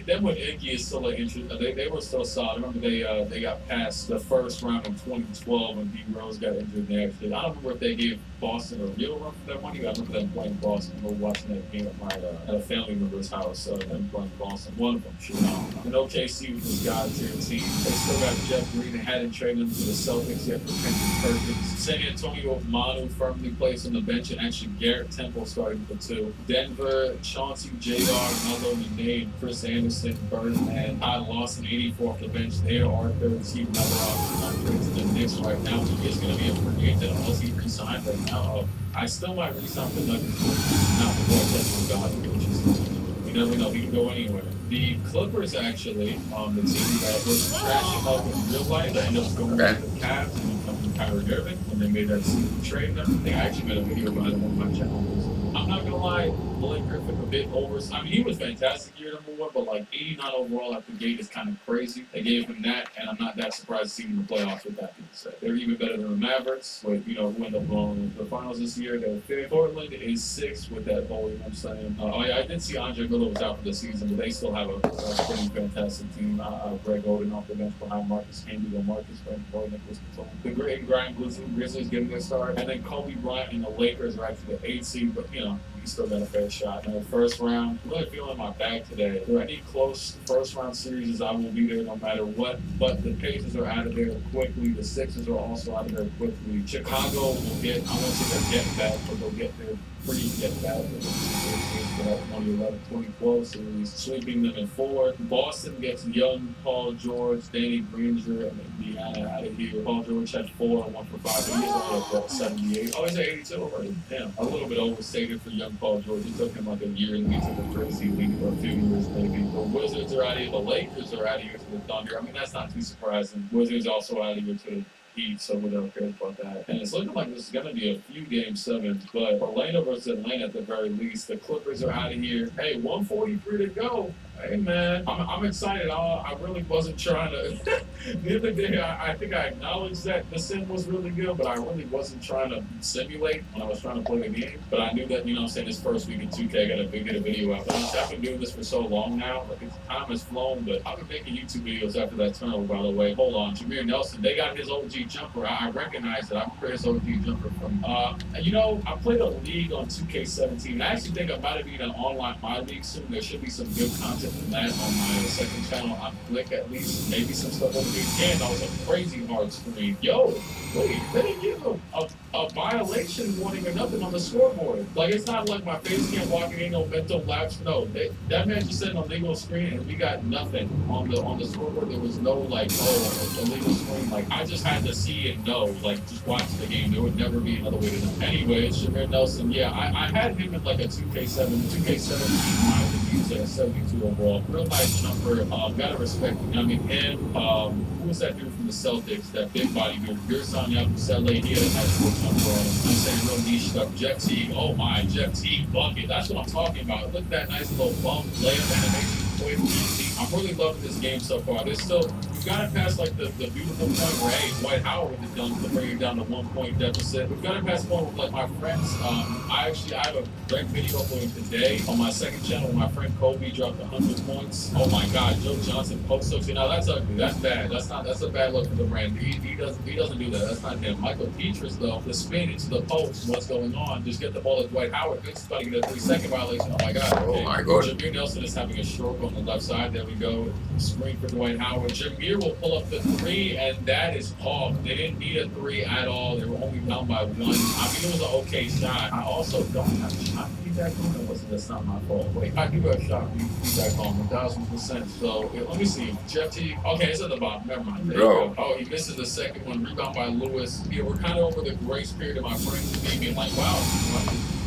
them with Iggy is still an interest. They were still solid. I remember they got past the first round in 2012 when D Rose got injured. I don't remember if they gave Boston a real run for that money. I remember them playing Boston. I remember watching that game at a family member's house. Them playing Boston. One of them, sure. And OKC with this God-tier team. They still got Jeff Green and hadn't traded him to the Celtics yet for Kendrick Perkins. San Antonio with Manu firmly placed on the bench, and actually Garrett Temple starting for 2. Denver, Chauncey, J.R., Melo, Nene, Chris Anderson, Birdman, Todd Lawson, 84 off the bench. They are third team number off to the Knicks right now. He is going to be a free agent unless he re-signed right now. I still might re-sign the Nuggets, not before I touch my God, which is you never know, he can go anywhere. The Clippers actually, the team that was trashing up in real life, they ended up going to the Cavs and becoming Kyrie Irving when they made that season trade and everything. I actually made a video about it on my channel. I'm not gonna lie, Blake Griffin a bit over. I mean, he was fantastic year number 1, but like 89 overall at the gate is kind of crazy. They gave him that, and I'm not that surprised to see him in the playoffs with that being said. They're even better than the Mavericks, with who end up going to the finals this year. They're 5th. Portland is 6th with that whole, I'm saying. I did see Andre Miller was out for the season, but they still have a pretty fantastic team. Greg Oden off the bench behind Marcus Camby, Marcus Brent, Boy Nicholas Batum. The Great Grind Grizzlies getting their start, and then Kobe Bryant and the Lakers are actually the 8th seed, but he still got a fair shot. In the first round, I'm really feeling my bag today. For any close first round series, I will be there no matter what. But the Pacers are out of there quickly. The Sixers are also out of there quickly. Chicago will get, I won't say they're getting back, but they'll get their free get back for that 2011-2012 series, sweeping them in 4. Boston gets young Paul George, Danny Granger, and Indiana out of here. Paul George had 4 and 1 for 5. He's only at 78. Oh, he's at 82 already. Damn, a little bit overstated for young Paul George. It took him like a year to get to the crazy league, or a few years maybe. The Wizards are out of here. The Lakers are out of here to the Thunder. I mean, that's not too surprising. Wizards also out of here to the Heat, so we don't care about that. And it's looking like this is going to be a few game 7s, but Orlando versus Atlanta at the very least. The Clippers are out of here. Hey, 143 to go. Hey, man, I'm excited. I really wasn't trying to. The other day, I think I acknowledged that the sim was really good, but I really wasn't trying to simulate when I was trying to play the game. But I knew that, this first week in 2K, I got to get a video out. I've been doing this for so long now. Like, time has flown, but I've been making YouTube videos after that turnover, by the way. Hold on. Jameer Nelson, they got his OG jumper. I recognize it. I remember his OG jumper from, I played a league on 2K17. I actually think I'm about to be in an online my league soon. There should be some good content from that on my second channel. I'm Flick at least. Maybe some stuff over the again. That was a crazy hard screen. Yo, wait, they didn't give a violation warning or nothing on the scoreboard. Like, it's not like my face can't walk in, ain't no mental lapse. No, that man just said an illegal screen, and we got nothing on the scoreboard. There was no illegal screen. Like, I just had to see and know. Like, just watch the game. There would never be another way to know. Anyways, Jameer Nelson, yeah, I had him in like a 2K17 my reviews at a 72 overall. Real nice jumper. Gotta respect him. I mean, him, who was that dude from the Celtics, that big body dude? Gerson Yabusele, he had a nice little jumper on him. I'm saying real niche stuff. Jeff Teague, oh my, Jeff Teague bucket. That's what I'm talking about. Look at that nice little bump layup animation. away from anything. I'm really loving this game so far. There's still, we've gotten past like the beautiful point where, hey, Dwight Howard with the dunk to bring it down to 1 point deficit. We've gotten past the point with like my friends. I have a great video uploading today on my second channel. My friend Kobe dropped 100 points. Oh my God, Joe Johnson post ups. Now that's ugly. That's bad. That's a bad look for the brand. He doesn't do that. That's not him. Michael Petrus though, the spin into the post. What's going on? Just get the ball to Dwight Howard. It's about to get a 3-second violation. Oh my God. Oh my God. Jameer Nelson is having a stroke on the left side. There we go. Screen for Dwight Howard. Jameer will pull up the 3, and that is off. They didn't need a 3 at all. They were only down by 1. I mean, it was an okay shot. I also don't have a shot feedback on. That's not my fault. Wait, I do have a shot feedback on 1,000%. So let me see. Jeff T. Okay, it's at the bottom. Never mind. There you go. Oh, he misses the second one. Rebound by Lewis. Yeah, we're kind of over the grace period of my friends being like, wow,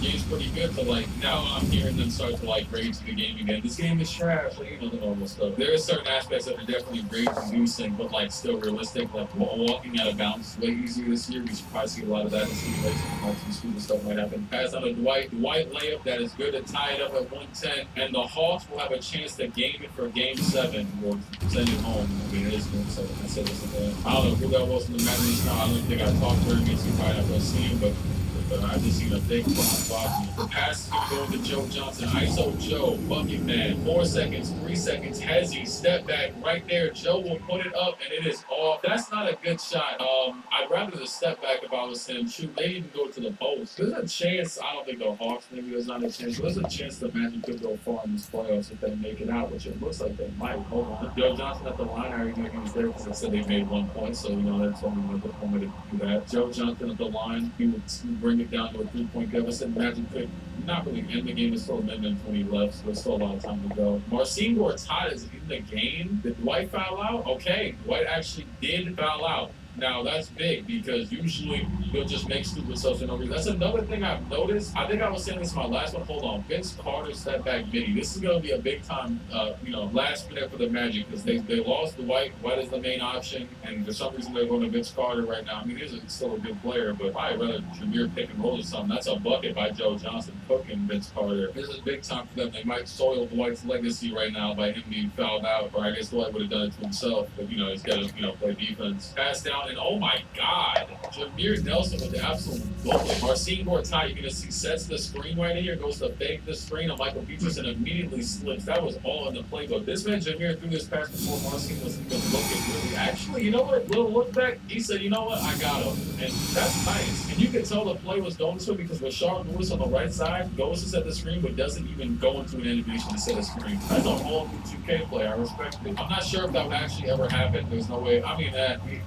game's pretty good, but like now I'm hearing them start to like rage the game again. This game is trash, like, you know, the normal stuff. There are certain aspects that are definitely rage inducing, but like still realistic. Like walking out of bounds way easier this year. We should probably see a lot of that in simulation. Some stupid stuff might happen. Pass on a Dwight layup that is good to tie it up at 110, and the Hawks will have a chance to game it for Game 7 or send it home. I mean, it is Game 7. I said this again. I don't know who that was in the match. I don't think I talked to him. You probably have to see him, but I just seen a big box. The pass is going to Joe Johnson. ISO Joe, bucket man. 4 seconds, 3 seconds. Hezzy, step back right there. Joe will put it up, and it is off. That's not a good shot. I'd rather the step back if I was him. Shoot, they even go to the post. There's a chance. I don't think the Hawks, maybe there's not a chance. But there's a chance the Magic could go far in these playoffs if they make it out, which it looks like they might. Hold on. Joe Johnson at the line. I already knew he was there because I said they made 1 point, so you know that's only one good point to do that. Joe Johnson at the line. He would bring it down to a 3-point deficit. Magic could not really end the game. There's still a minute and 20 left, so there's still a lot of time to go. Marcin Gortat is in the game. Did Dwight foul out? Okay, Dwight actually did foul out. Now, that's big because usually he'll just make stupid stuff for no reason. That's another thing I've noticed. I think I was saying this in my last one. Hold on. Vince Carter step back midi. This is going to be a big time, last minute for the Magic because they lost Dwight. Dwight is the main option, and for some reason they're going to Vince Carter right now. I mean, he's still a good player, but I'd rather Jameer pick and roll or something. That's a bucket by Joe Johnson cooking Vince Carter. This is big time for them. They might soil Dwight's legacy right now by him being fouled out, or I guess Dwight would have done it to himself, but, he's got to, play defense. Pass down. And oh my God, Jameer Nelson with the absolute bullet. Marcin Gortat, you're gonna see sets the screen right here, goes to fake the screen on Michael Petrus and immediately slips. That was all in the playbook. This man Jameer threw this pass before Marcin was even looking really. Actually, you know what? Little look back, he said, you know what? I got him, and that's nice. And you can tell the play was going to it because Rashard Lewis on the right side goes to set the screen, but doesn't even go into an animation to set a screen. That's a whole new 2K play. I respect it. I'm not sure if that would actually ever happen. There's no way. I mean,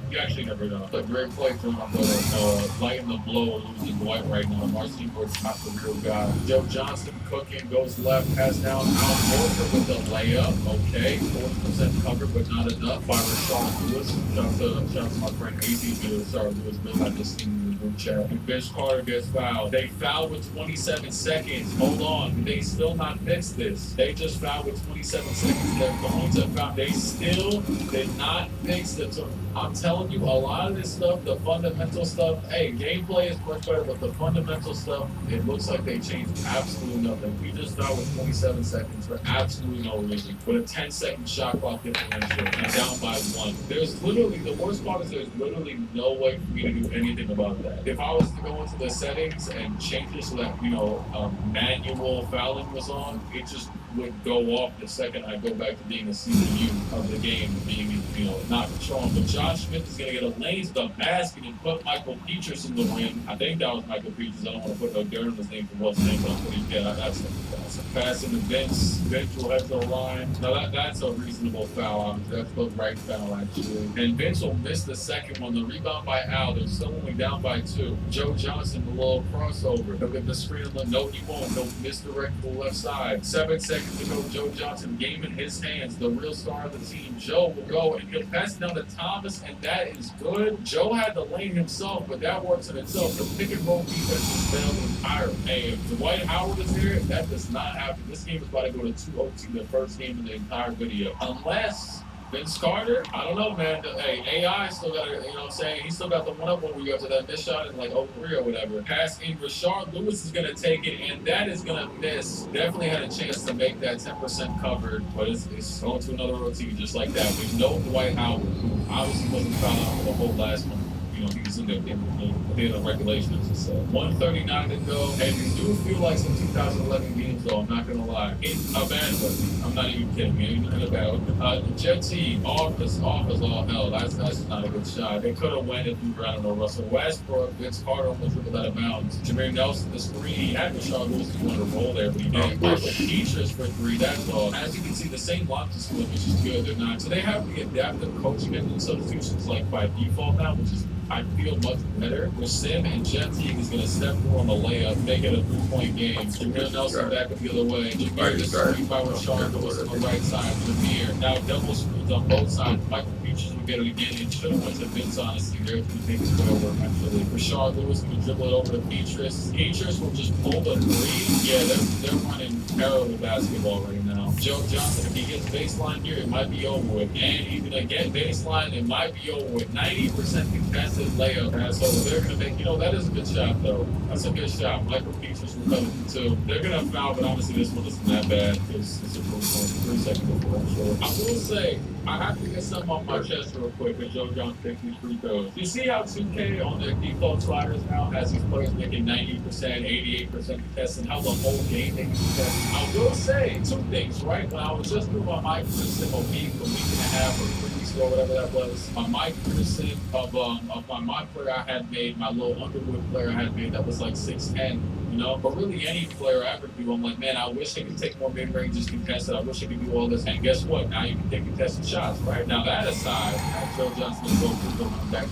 you actually never know. A great play from him, but lighting the blow of losing Dwight right now. Marcin Gortat not the real guy. Joe Johnson cooking, goes left, pass down. Al Horford with the layup. Okay, 40% covered, but not enough by Rashard Lewis. Shout out to my friend AD to Rashard Lewis. Bill, I just seen in the group chat. And Vince Carter gets fouled. They fouled with 27 seconds. Hold on, they still not fixed this. They just fouled with 27 seconds. They're going to foul. They still did not fix it. So I'm telling you, a lot of this stuff, the fundamental stuff, hey, gameplay is much better, but the fundamental stuff, it looks like they changed absolutely nothing. We just fouled with 27 seconds for absolutely no reason. With a 10-second shot clock differential and down by 1. There's literally, the worst part is there's literally no way for me to do anything about that. If I was to go into the settings and change it so that, manual fouling was on, it just would go off the second I go back to being a CPU of the game, being, not controlling. But Josh Smith is going to get a lane to the basket and put Michael Petrus in the rim. I think that was Michael Petrus. I don't want to put no dirt on his name for what's name, but I'm pretty that's a pass in the Vince. Vince will head to the line. Now that's a reasonable foul. That's the right foul, actually. And Vince will miss the second one. The rebound by Al. They're still only down by 2. Joe Johnson, the little crossover. He'll get the screen. No, he won't. He'll misdirect to the left side. 7 seconds to go. Joe Johnson, game in his hands. The real star of the team. Joe will go and he'll pass it down to Thomas, and that is good. Joe had the lane himself, but that works in itself. The pick and roll defense is failed entirely. Hey, if Dwight Howard is there, that does not happen. This game is about to go to 2 OT, the first game of the entire video. Unless Vince Carter, I don't know, man. Hey, AI still got, you know what I'm saying? He still got the one up when we go to that miss shot in like '03 or whatever. Pass in, Rashard Lewis is going to take it, and that is going to miss. Definitely had a chance to make that 10% covered, but it's going to another OT just like that. We know Dwight Howard, who obviously wasn't fouled out for the whole last one. You know, he was in the regulation, as I said. 139 to go. And you do feel like some 2011 games, though, I'm not going to lie. In a bad way. I'm not even kidding. In a bad way. Jet team, off as all hell. That's not a good shot. They could have went if you were, I don't know, Russell Westbrook, Vince Carter almost dribbled out of bounds. Jameer Nelson, the screen, he had Rashard Lewis if he wanted to roll there, but he didn't. But Peaches for three, that's all. As you can see, the same launch is which is good. They're not. So they have the adaptive coaching and substitutions like by default now, which is I feel much better. With Sim and Jet Teague is going to step through on the layup, make it a 3-point game. Jameer Nelson back up the other way. Jameer gets screened by Rashard Lewis on the right side. Jameer now double screens on both sides. Michael Peaches will get it again. It should have went to Vince, honestly. They're going to take his way over eventually. Rashard Lewis can dribble it over to Peaches. Peaches will just pull the three. Yeah, they're running terrible basketball right now. Joe Johnson, if he gets baseline here, it might be over with. And he's going to get baseline, it might be over with. 90% contested layup. So they're going to make, that is a good shot, though. That's a good shot. Michael Peaches will cover the two. They're going to foul, but honestly, this one isn't that bad because it's a 3 second differential. I will say, I have to get something off my chest real quick because Joe Johnson takes these free throws. You see how 2K on their default sliders now has these players making 90%, 88% contested, how the whole game they can contest. I will say two things, right? When I was just doing my Mike Kristen OP for a week and a half or 3 weeks ago, whatever that was, my Mike Kristen of my player I had made, my little Underwood player I had made that was like 6'10", but really any player I ever do, I'm like, man, I wish I could take more mid-ranges contested. I wish I could do all this. And guess what? Now you can take contested shots, right? Now that aside, Joe Johnson will go through the back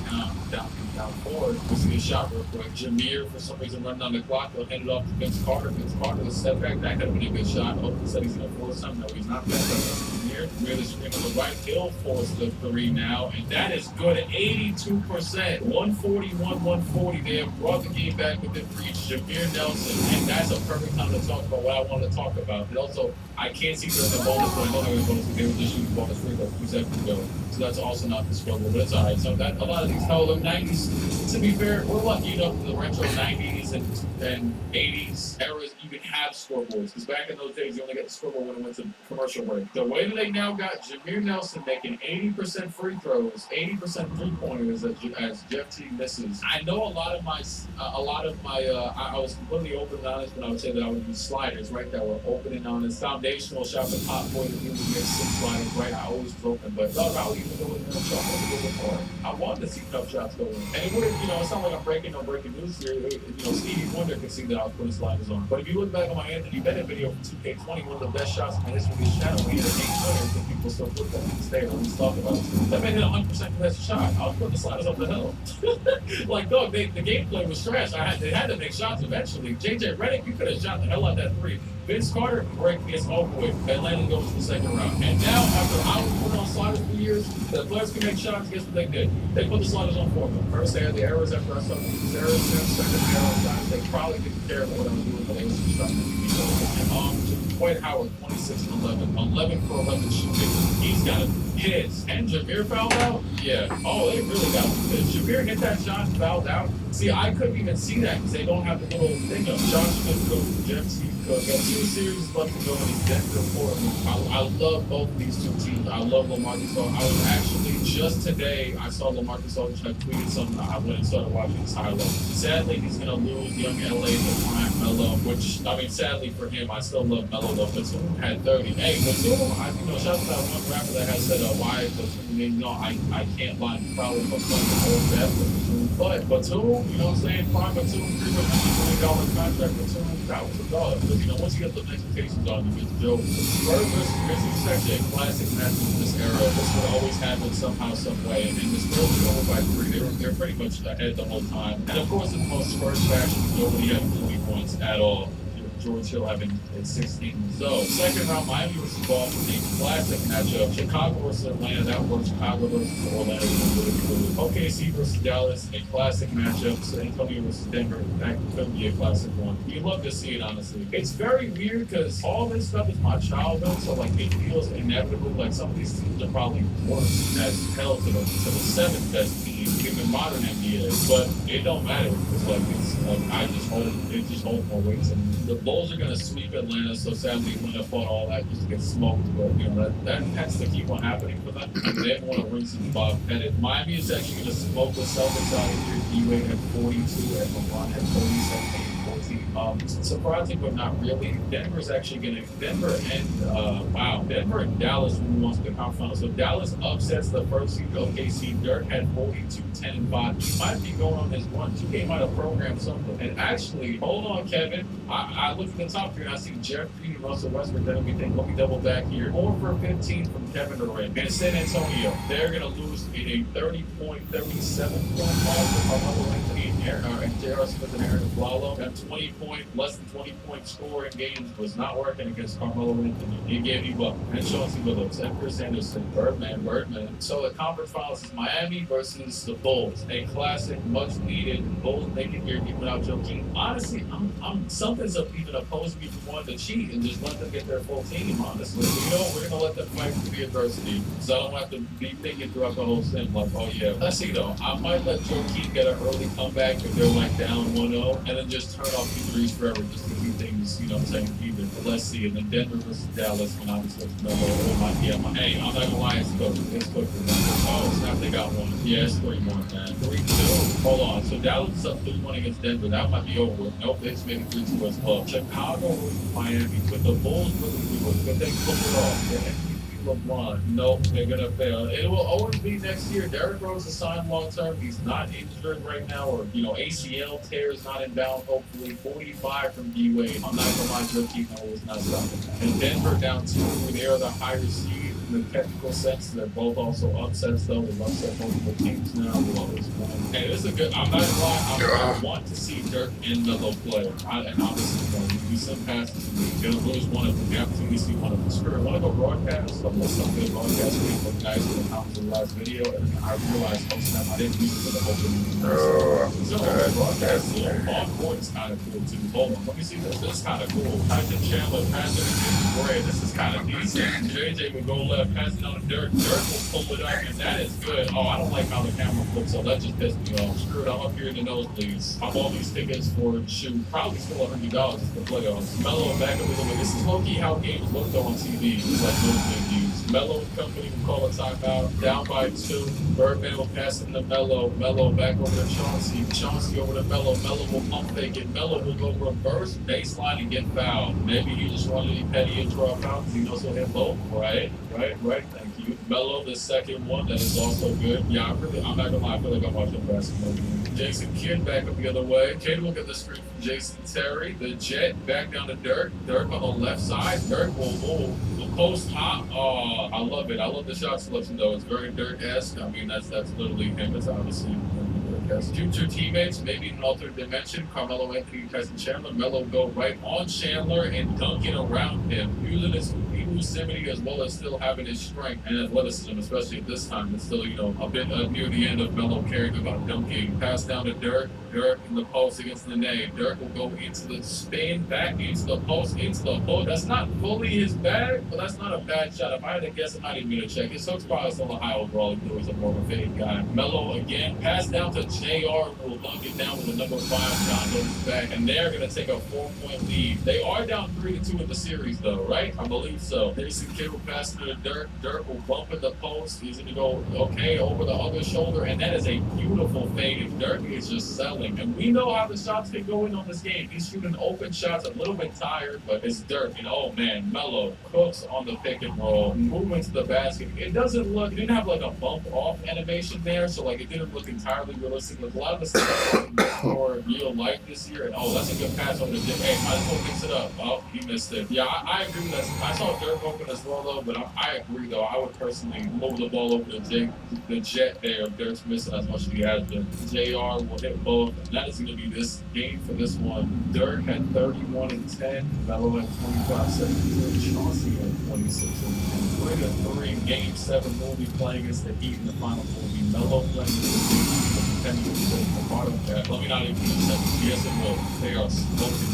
down forward. We'll see a shot real quick. Jameer, for some reason, running on the clock. They'll hand it off to Vince Carter. Vince Carter, the step back. That could have been a good shot. Open said he's going to force something. No, he's not. Jameer. Jameer, the screen on the right. He'll force the three now. And that is good at 82%. 141-140. They have brought the game back within reach. Jameer Nelson. And that's a perfect time to talk about what I want to talk about. And also, I can't see during the bonus, but I know they're going to bonus. They were just shooting bonus free throw 2 seconds ago. So that's also not the struggle, but it's all right. So that a lot of these fellow 90s, to be fair, we're lucky enough in the retro 90s and 80s eras even have scoreboards. Because back in those days, you only got the scoreboard when it went to commercial break. The way that they now got Jameer Nelson making 80% free throws, 80% three-pointers as Jeff T misses. I know a lot of my, I was completely open and honest when I would say that I would use sliders, right? That were open and honest. Foundational shots, the top point of view, we get 6 sliders, right? I always was open, but I would even go in the shot. I wanted to see tough shots go in. And it would, it's not like I'm breaking news here. Stevie Wonder could see that I was putting sliders on. But if you look back on my Anthony Bennett video from 2K20, one of the best shots in the history of this channel, we had an 800 and people still put that to this day, or at least talk about it. That made it 100% contested shot. I was putting the sliders up the hill. Like, dog, the gameplay was trash. They had to make shots eventually. JJ Redick, you could have shot the hell out that three. Vince Carter break gets over with. Atlanta goes to the second round. And now, after I was putting on sliders for years, the players can make shots. Guess what they did? They put the sliders on for them. First, they had the errors after I started these errors. Second, shots. They probably didn't care what I was doing, but they was just trying to be Dwight Howard, 26 and 11. 11 for 11 shooting. He's got hits. And Jameer fouled out? Yeah. Oh, they really got him. Did Jameer hit that shot and fouled out? See, I couldn't even see that because they don't have the little thing of Josh Smith coach, Jeff T. Cook. Got 2 series left to go in these Denver Portland. I love both of these 2 teams. I love LaMarcus Aldridge. I was actually just today, I saw LaMarcus Aldridge. I tweeted something. I went and started watching his highlights. Sadly, he's going to lose young LA to prime Melo, which, sadly for him, I still love Melo though. Batum had 30. Hey, Batum, shout out to that one rapper that has said, why Batum, I can't lie. Probably most fun to hold that for Batum. But Batum, you know what I'm saying? Prime Batum, $3 million contract Batum, that was a dog. Because, once you get the expectations on, you get the joke. Spurs versus Grizzlies is actually a classic match in this era. This would always happen somehow, some way. And the Spurs were over by 3. They're pretty much ahead the whole time. And of course, in the most Spurs fashion, nobody had 20 points at all. George Hill having at 16. So, second round, Miami versus Boston, a classic matchup. Chicago versus Atlanta, that works. Chicago versus Orlando, OKC versus Dallas, a classic matchup. San Antonio versus Denver, that could be a classic one. You love to see it, honestly. It's very weird because all this stuff is my childhood, so like it feels inevitable. Like some of these teams are probably worse as hell to the seventh best team in the modern NBA, but it don't matter. It's like I just hold it just holds more weight. And the Bulls are gonna sweep Atlanta, so sadly Atlanta fought all that just to get smoked. But you know that has to keep on happening for them. They want to rinse and Bob Pettit. Miami is actually gonna smoke the Celtics out of here. D-Wade had 42 and LeBron had 47. Surprising, but not really. Denver's actually going to Denver and Dallas move on to the conference finals. So Dallas upsets the first seed OKC. Dirk had 42, 10, and 5. He might be going on his 1-2 game out of program something. And actually, hold on, Kevin. I look at the top here and I see Jeff Green and Russell Westbrook. Then we think, let me double back here. 4 for 15 from Kevin Durant. And San Antonio, they're going to lose in a 30-point, 37-point loss to Carmelo Anthony and J.R. Smith and Aaron Flalo. That 20-point, less than 20-point score in games was not working against Carmelo Anthony. He gave you up. And Chauncey Billups and Chris Anderson, Birdman. So the conference finals is Miami versus the Bulls. A classic, much needed. Bulls making here even without Joe King. Honestly, something's even opposed me from wanting to cheat and just let them get their full team, honestly. We're gonna let them fight through the adversity. So I don't have to be thinking throughout the whole thing like, oh yeah. Let's see though. I might let Joe King get an early comeback if they're like down 1-0 and then just turn off the threes forever just to keep things, even. But let's see. And then Denver versus Dallas when obviously hey, I'm not gonna lie, it's cooked. It's cooked for Denver. Oh, snap, they got one. Yeah, it's 3-1, man. 3-2. Hold on. So Dallas is up 3-1 against Denver. That might be over. Nope, it's maybe 3-2 as well. Chicago versus Miami. With the Bulls really do it. But they pull it off. Yeah. LeBron. Nope, they're gonna fail. It will always be next year. Derrick Rose is signed long term. He's not injured right now, or ACL tear is not inbound. Hopefully, 45 from D-Wade. I'm not gonna lie, Joe Keegan was not stopping. And Denver down 2. They are the higher seed in the technical sense. They're both also upsets though. They've upset multiple teams now. Hey, this is a good. I'm not gonna lie. I want to see Dirk and Melo play. And obviously, we send passes. We're gonna lose one of them. We have to see one of them. Screw it. Want to go broadcast? Some good broadcasting look nice in the comments of the last video, and I realized, oh snap, I didn't use it for the opening. So broadcast, off court is kind of cool too. Hold on, let me see this. This is kind of cool. Tyson Chandler passing it to Gray. This is kind of decent. JJ would go left, passing on to Dirk. Dirk will pull it up, and that is good. Oh, I don't like how the camera looks, so that just pissed me off. Screw it, I'm up here in the nosebleeds. I'm all these tickets for probably still $100 for playoffs. Melo back up with the way. This is low key how games look though on TV. It's like nosebleed views. Melo and company will call a timeout. Down by 2. Birdman will pass it to Melo. Melo back over to Chauncey. Chauncey over to Melo. Melo will pump fake it. Melo will go reverse baseline and get fouled. Maybe he just wanted to be petty and draw a foul because he knows he'll hit both. Right. Thank you. Melo, the second one, that is also good. Yeah, I'm not gonna lie, I feel like I'm watching a basketball game. Jason Kidd back up the other way. Kidd will get the screen from Jason Terry. The Jet back down to Dirk. Dirk on the left side. Dirk will move. Post hop. Oh, I love it. I love the shot selection though. It's very Dirk-esque. I mean, that's literally him. It's obviously future teammates, maybe in an alternate dimension. Carmelo Anthony, Tyson Chandler. Melo go right on Chandler and dunking around him, using his elusivity as well as still having his strength and athleticism, especially at this time. It's still, a bit near the end of Melo caring about dunking. Pass down to Dirk. Dirk in the post against the name. Dirk will go into the spin, back into the post, That's not fully his bag, but that's not a bad shot. If I had to guess, I'm not even going to check. His hook's probably still a high overall, even though he's a more of a fade guy. Melo again, pass down to JR, who will dunk it down with the number 5 John Jones back, and they're going to take a 4-point lead. They are down 3-2 in the series, though, right? I believe so. Jason Kidd will pass to Dirk. Dirk will bump in the post. He's going to go, over the other shoulder, and that is a beautiful fade. And Dirk is just selling. And we know how the shots can go in on this game. He's shooting open shots, a little bit tired, but it's Dirk. And oh man, Melo cooks on the pick and roll, moving to the basket. It didn't have like a bump off animation there, so like it didn't look entirely realistic. Like a lot of the stuff more real life this year. And that's a good pass over to Dirk. Hey, might as well mix it up. Oh, he missed it. Yeah, I agree with that. I saw Dirk Dirk open as well, though. But I agree, though. I would personally move the ball over to the Jet there if Dirk's missing as much as he has been. JR will hit both, and that is going to be this game for this one. Dirk had 31 and 10. Melo had 25, 17. Chauncey had 26 and 10. We're in a 3 game 7 we'll be playing against the Heat in the final. Will be Melo playing against the Heat. Let me not even use that. Yes, it will. They are smoking.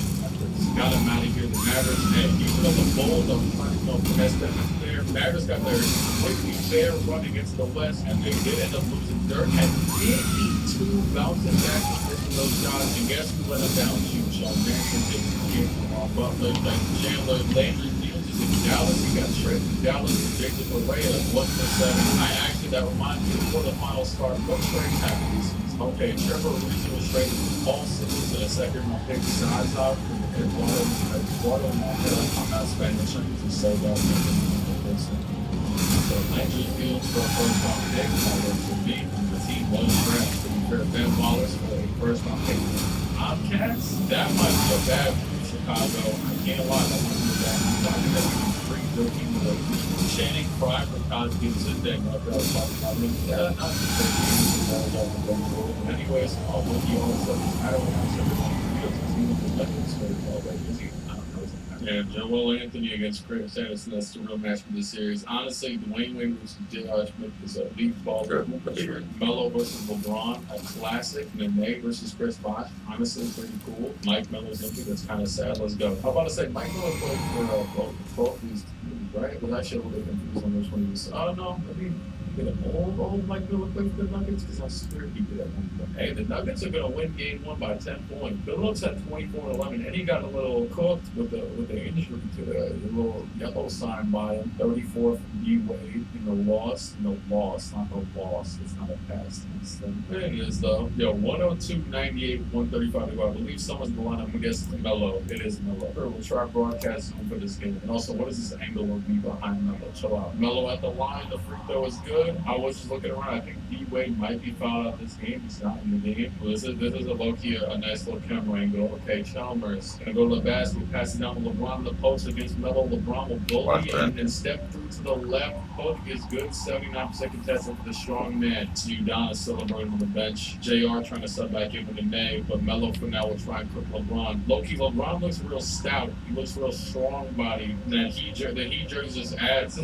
Got him out of here. The Mavericks, and even though the Bulls are trying to finesse them there, Mavericks got their quickly fair run against the West, and they did end up losing. Dirk had 52 bouncing back and missing those shots, and guess who let him down? Shoot, Sean Manson didn't get Butler, like Chandler, Landry, Fields is in Dallas. He got traded to Dallas with Jacob Correa at 1 for 7. I actually, that reminds me before the final start, what trades happened this season? Okay, Trevor Ariza was traded with Paul Simmons in a second round pick, size out from Eduardo Montero. I'm not Spanish, I'm just so bad. So Landry Fields for a first round pick, that works for me. The team was drafted to be fair. Ben Wallace for a first round pick. Cats, that might be a bad move, Chicago. I can't lie, that might be a bad move. I think that we can bring their team to the Channing Frye for Cosby and Zindeg like that was talking about. Yeah, not the anyways, Loki also I don't know, so the Lakers for all that busy. I don't know. Yeah, Joel Anthony against Chris Anderson. That's the real match for this series. Honestly, Dwayne Wade versus J.R. Smith is a lead ball. Melo versus LeBron, a classic. Nene versus Chris Bosh. Honestly, pretty cool. Mike Miller's empty. That's kind of sad. Let's go. How about I say Mike Miller played for both these teams, right? Well, actually, a little bit confused on which one he was. Oh, no. I mean, get an old Mike Miller play for the Nuggets because I swear he did at one point. Hey, the Nuggets are gonna win game 1 by 10 points. Phillips had 24 and 11, and he got a little cooked with the injury to the little yellow sign by him. 34 from D Wade in the loss. No loss, not no loss. It's not a pass. There it is though. Yo, 102.98, 135 to go. I believe someone's the line. I'm gonna guess it's Melo. It is Melo. Sure, we'll try broadcast Zoom for this game. And also, what is this angle of me behind Melo? Chill out. Melo at the line. The free throw is good. I was just looking around. I think D-Wade might be fouled out this game. He's not in the game. Well, this is a low-key, a nice little camera angle. Okay, Chalmers gonna go to the basket, pass it down to LeBron in the post against Melo. LeBron will bully and step through to the left. Hook is good. 79% contested for the strong man. To Udonis celebrating on the bench. JR trying to sub back in with the Nene, but Melo for now will try and cook LeBron. Low-key, LeBron looks real stout. He looks real strong body. The Heat jersey just adds.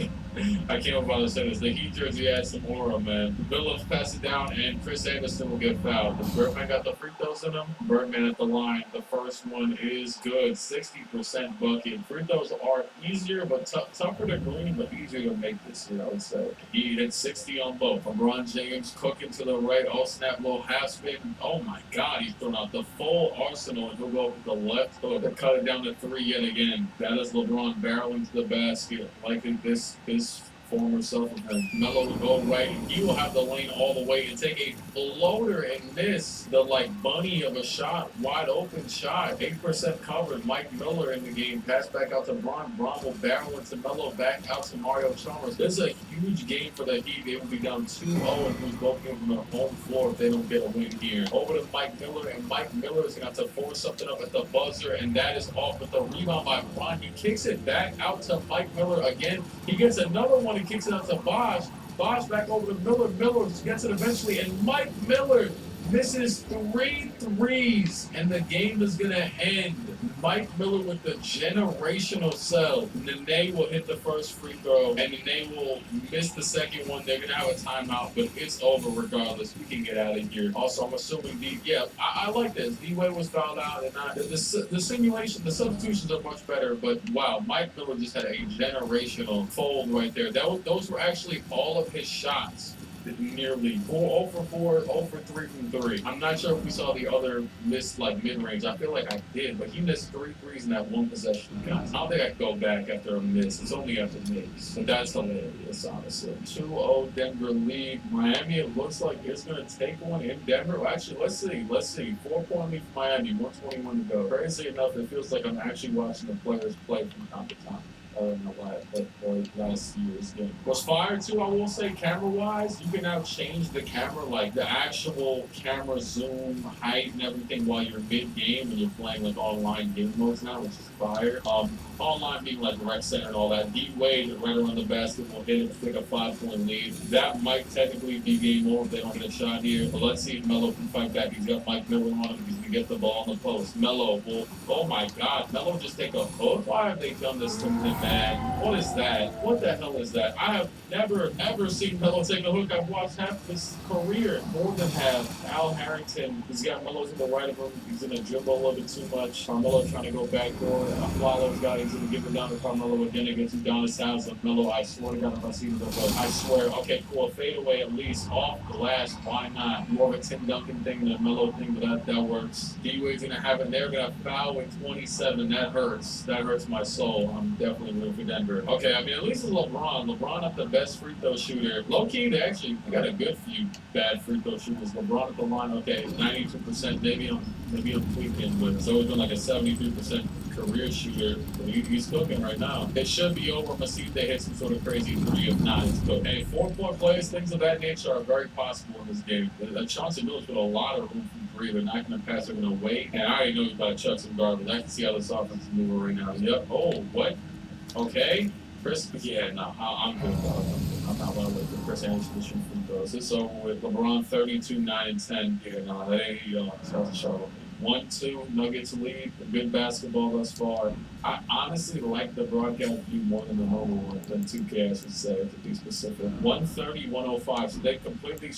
I can't bother to say this. The Heat jersey adds some aura, man. Phillips pass it down, and Chris Anderson will get fouled. Does Birdman got the free throws in him? Birdman at the line. The first one is good. 60% bucket. Free throws are easier, but tougher to green, but easier to make this year, I would say. He hit 60 on both. LeBron James cooking to the right. Oh, snap, little half spin. Oh, my God. He's thrown out the full arsenal, and he'll go over to the left. So to cut it down to 3 yet again. That is LeBron barreling to the basket. Likely this former self of him. Melo will go right, and he will have the lane all the way and take a floater and miss the bunny of a shot, wide open shot. 8% covered. Mike Miller in the game. Pass back out to Bron. Bron will barrel into Melo, back out to Mario Chalmers. This is a huge game for the Heat. They will be down 2-0 and lose both games from the home floor if they don't get a win here. Over to Mike Miller, and Mike Miller is going to have to force something up at the buzzer, and that is off with the rebound by Bron. He kicks it back out to Mike Miller again. He gets another one. He kicks it out to Bosh. Bosh back over to Miller. Miller gets it eventually, and Mike Miller misses 3 threes, and the game is going to end. Mike Miller with the generational sell. Nene will hit the first free throw, and Nene will miss the second one. They're going to have a timeout, but it's over regardless. We can get out of here. Also, I'm assuming I like this. D-Wade was fouled out, and the simulation, the substitutions are much better, but wow, Mike Miller just had a generational fold right there. Those were actually all of his shots. Nearly 0 for 4, 0 for 3 from 3. I'm not sure if we saw the other missed mid-range. I feel like I did, but he missed 3 threes in that one possession. Guys, I don't think I can go back after a miss. It's only after miss. But that's hilarious, honestly. 2-0 Denver lead. Miami, it looks like it's going to take one in Denver. Well, actually, let's see. 4-point lead for Miami, 121 to go. Crazy enough, it feels like I'm actually watching the players play from time to time. last year's game. Was fire too, I will say, camera wise. You can now change the camera, like the actual camera zoom, height, and everything while you're mid game and you're playing like online game modes now, which is fire. Online being like rec center and all that. D Wade right around the basket will hit it, take a 5-point lead. That might technically be game over if they don't get a shot here. But let's see if Melo can fight back. He's got Mike Miller on him. He's gonna get the ball on the post. Melo will. Oh my God, Melo just take a hook. Why have they done this to me, man? What is that? What the hell is that? I have never ever seen Melo take a hook. I've watched half his career, more than half. Al Harrington, he's got Melo to the right of him. He's gonna dribble a little bit too much. Carmelo trying to go backdoor. Flalo's got. He's gonna give it down to Carmelo again against Udonis Haslam. Melo, I swear to God, if I see the hook, I swear. Okay, cool. Fadeaway at least off glass. Why not? More of a Tim Duncan thing than a Melo thing, but that works. D-Wade's gonna have it. They're gonna foul with 27. That hurts. That hurts my soul. I'm definitely rooting for Denver. Okay, I mean at least it's LeBron. LeBron not the best free throw shooter. Low key, they actually got a good few bad free throw shooters. LeBron at the line, okay, 92%. Maybe I'm tweaking, but it's always been like a 73% career shooter. So he's cooking right now. It should be over. Let's see if they hit some sort of crazy three. If not, it's good. Hey, 4-point plays, things of that nature are very possible in this game. Chauncey Billups with a lot of room for three. They're not going to pass. They're going to wait. And I already know he's about to chuck some garbage. I can see how this offense is moving right now. Yep. Oh, what? Okay. Chris, yeah, no, I'm good. I'm not going to wait for Chris Anderson to shoot free throws. It's over with LeBron 32, 9, and 10. Yeah, no, that ain't South Charlotte. 1-2, Nuggets lead. Good basketball thus far. I honestly like the broadcast view more than the mobile one, than 2K, I should say, to be specific. 130, 105. So they completely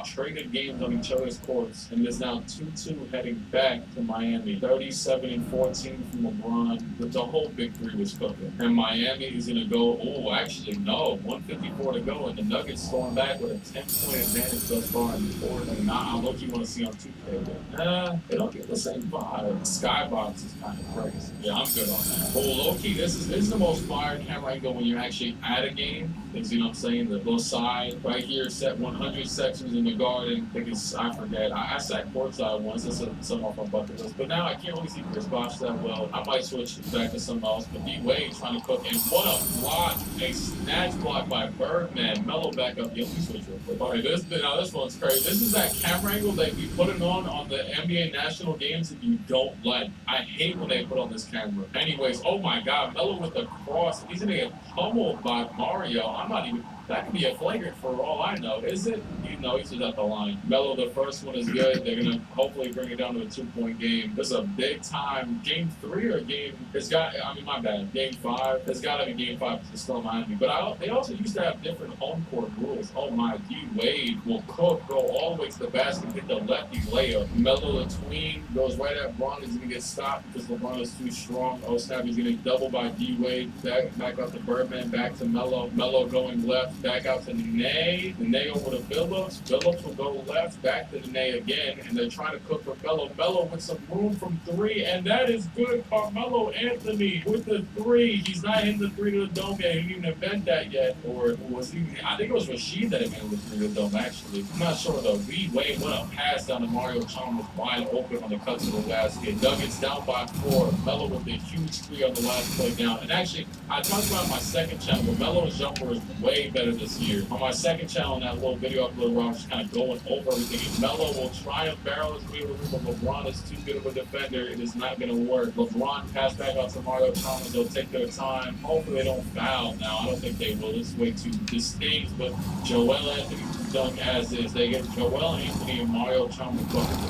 traded games on each other's courts. And there's now 2-2 heading back to Miami. 37 and 14 from LeBron. The whole big three was cooking. And Miami is going to go, oh, actually, no. 154 to go. And the Nuggets storm back with a 10-point advantage thus far in the fourth. And I look, you want to see on 2K. They don't get the same vibe. Skybox is kind of crazy. Yeah, I'm good on that. Well, low key, this is the most fire camera angle when you're actually at a game. Is, you know what I'm saying? The little side right here, set 100 sections in the garden. I think it's, I forget. I sat courtside once. That's some off my bucket list. But now I can't really see Chris Bosh that well. I might switch back to something else. But D-Wade trying to cook. And what a block. A snatch block by Birdman. Melo back up. Yeah, let me switch real quick. All right, this one's crazy. This is that camera angle that we put it on the NBA national games that you don't like. I hate when they put on this camera. Anyways, oh my God, Melo with the cross. He's gonna get pummeled by Mario. I'm not even. That could be a flagrant for all I know. Is it? You know, he's just at the line. Melo, the first one is good. They're gonna hopefully bring it down to a 2-point game. This is a big time game 3 or game. It's got. I mean, my bad. Game 5. It's got to be game 5. It's still Miami. But they also used to have different home court rules. Oh my, D-Wade will cook, go all the way to the basket, hit the lefty layup. Melo the tween goes right at Bron. He's gonna get stopped because LeBron is too strong. Oh snap! He's gonna double by D-Wade. Back out to Birdman. Back to Melo. Melo going left. Back out to Nene. Nene over to Billups. Billups will go left. Back to Nene again. And they're trying to cook for Melo. Melo with some room from 3. And that is good. Carmelo Anthony with the 3. He's not hitting the 3 to the dome yet. He didn't even invent that yet. Or was he? I think it was Rashid that invented the 3 to the dome, actually. I'm not sure though. Wade went a pass down to Mario Chalmers wide open on the cut to the basket. Nuggets down by 4. Melo with a huge 3 on the last play down. And actually, I talked about my second channel, but Melo's jumper is way better this year. On my second channel, in that little video I uploaded where I'm just kind of going over everything, and Melo will try and barrel his way over, but LeBron is too good of a defender. It is not going to work. LeBron pass back out to Mario Chalmers. They'll take their time. Hopefully they don't foul now. I don't think they will. This is way too distinct, but Joel Anthony dunk as is. They get Joel Anthony and Mario Chalmers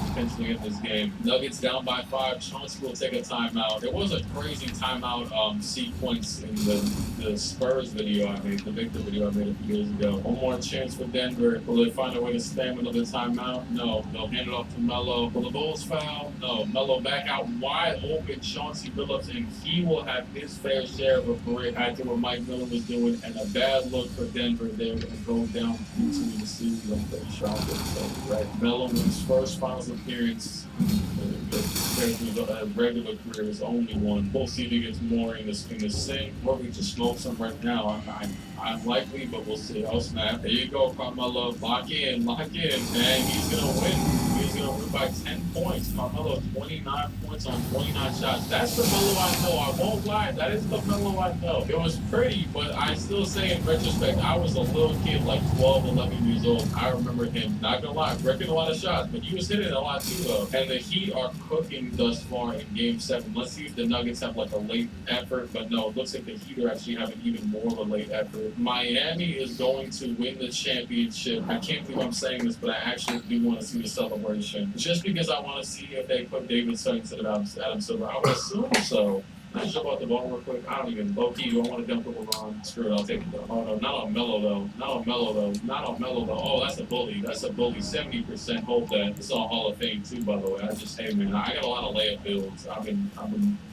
potentially in this game. Nuggets down by 5. Chauncey will take a timeout. There was a crazy timeout sequence in the Spurs video I made, the Victor video I made a few years ago. One more chance for Denver. Will they find a way to spam another timeout? No. They'll hand it off to Melo. Will the Bulls foul? No. Melo back out wide open. Chauncey Billups, and he will have his fair share of a break after what Mike Miller was doing, and a bad look for Denver. They're going to go down into the series. I'm pretty shocked. So, right. Melo in his first finals appearance compared to a regular career, his only one. We'll see if he gets more in the sink. Or we just smoke some right now. I'm likely, but we'll see. Oh snap! There you go, Carmelo. Lock in, and he's gonna win. He's going to win by 10 points. Carmelo, 29 points on 29 shots. That's the Melo I know. I won't lie. That is the Melo I know. It was pretty, but I still say in retrospect, I was a little kid, like 12, 11 years old. I remember him, not going to lie, breaking a lot of shots, but he was hitting a lot too, though. And the Heat are cooking thus far in Game 7. Let's see if the Nuggets have like a late effort, but no, it looks like the Heat are actually having even more of a late effort. Miami is going to win the championship. I can't believe I'm saying this, but I actually do want to see the celebration. Just because I want to see if they put David Sutton instead of Adam Silver. I would assume so. Can I jump out the ball real quick? I don't even low-key. Do I want to dump it LeBron? Screw it. I'll take it though. Oh no, not on Melo though. Not on Melo though. Not on Melo though. Oh, that's a bully. That's a bully. 70% hope that. It's all Hall of Fame too, by the way. I just, hey man, I got a lot of layup builds. I've been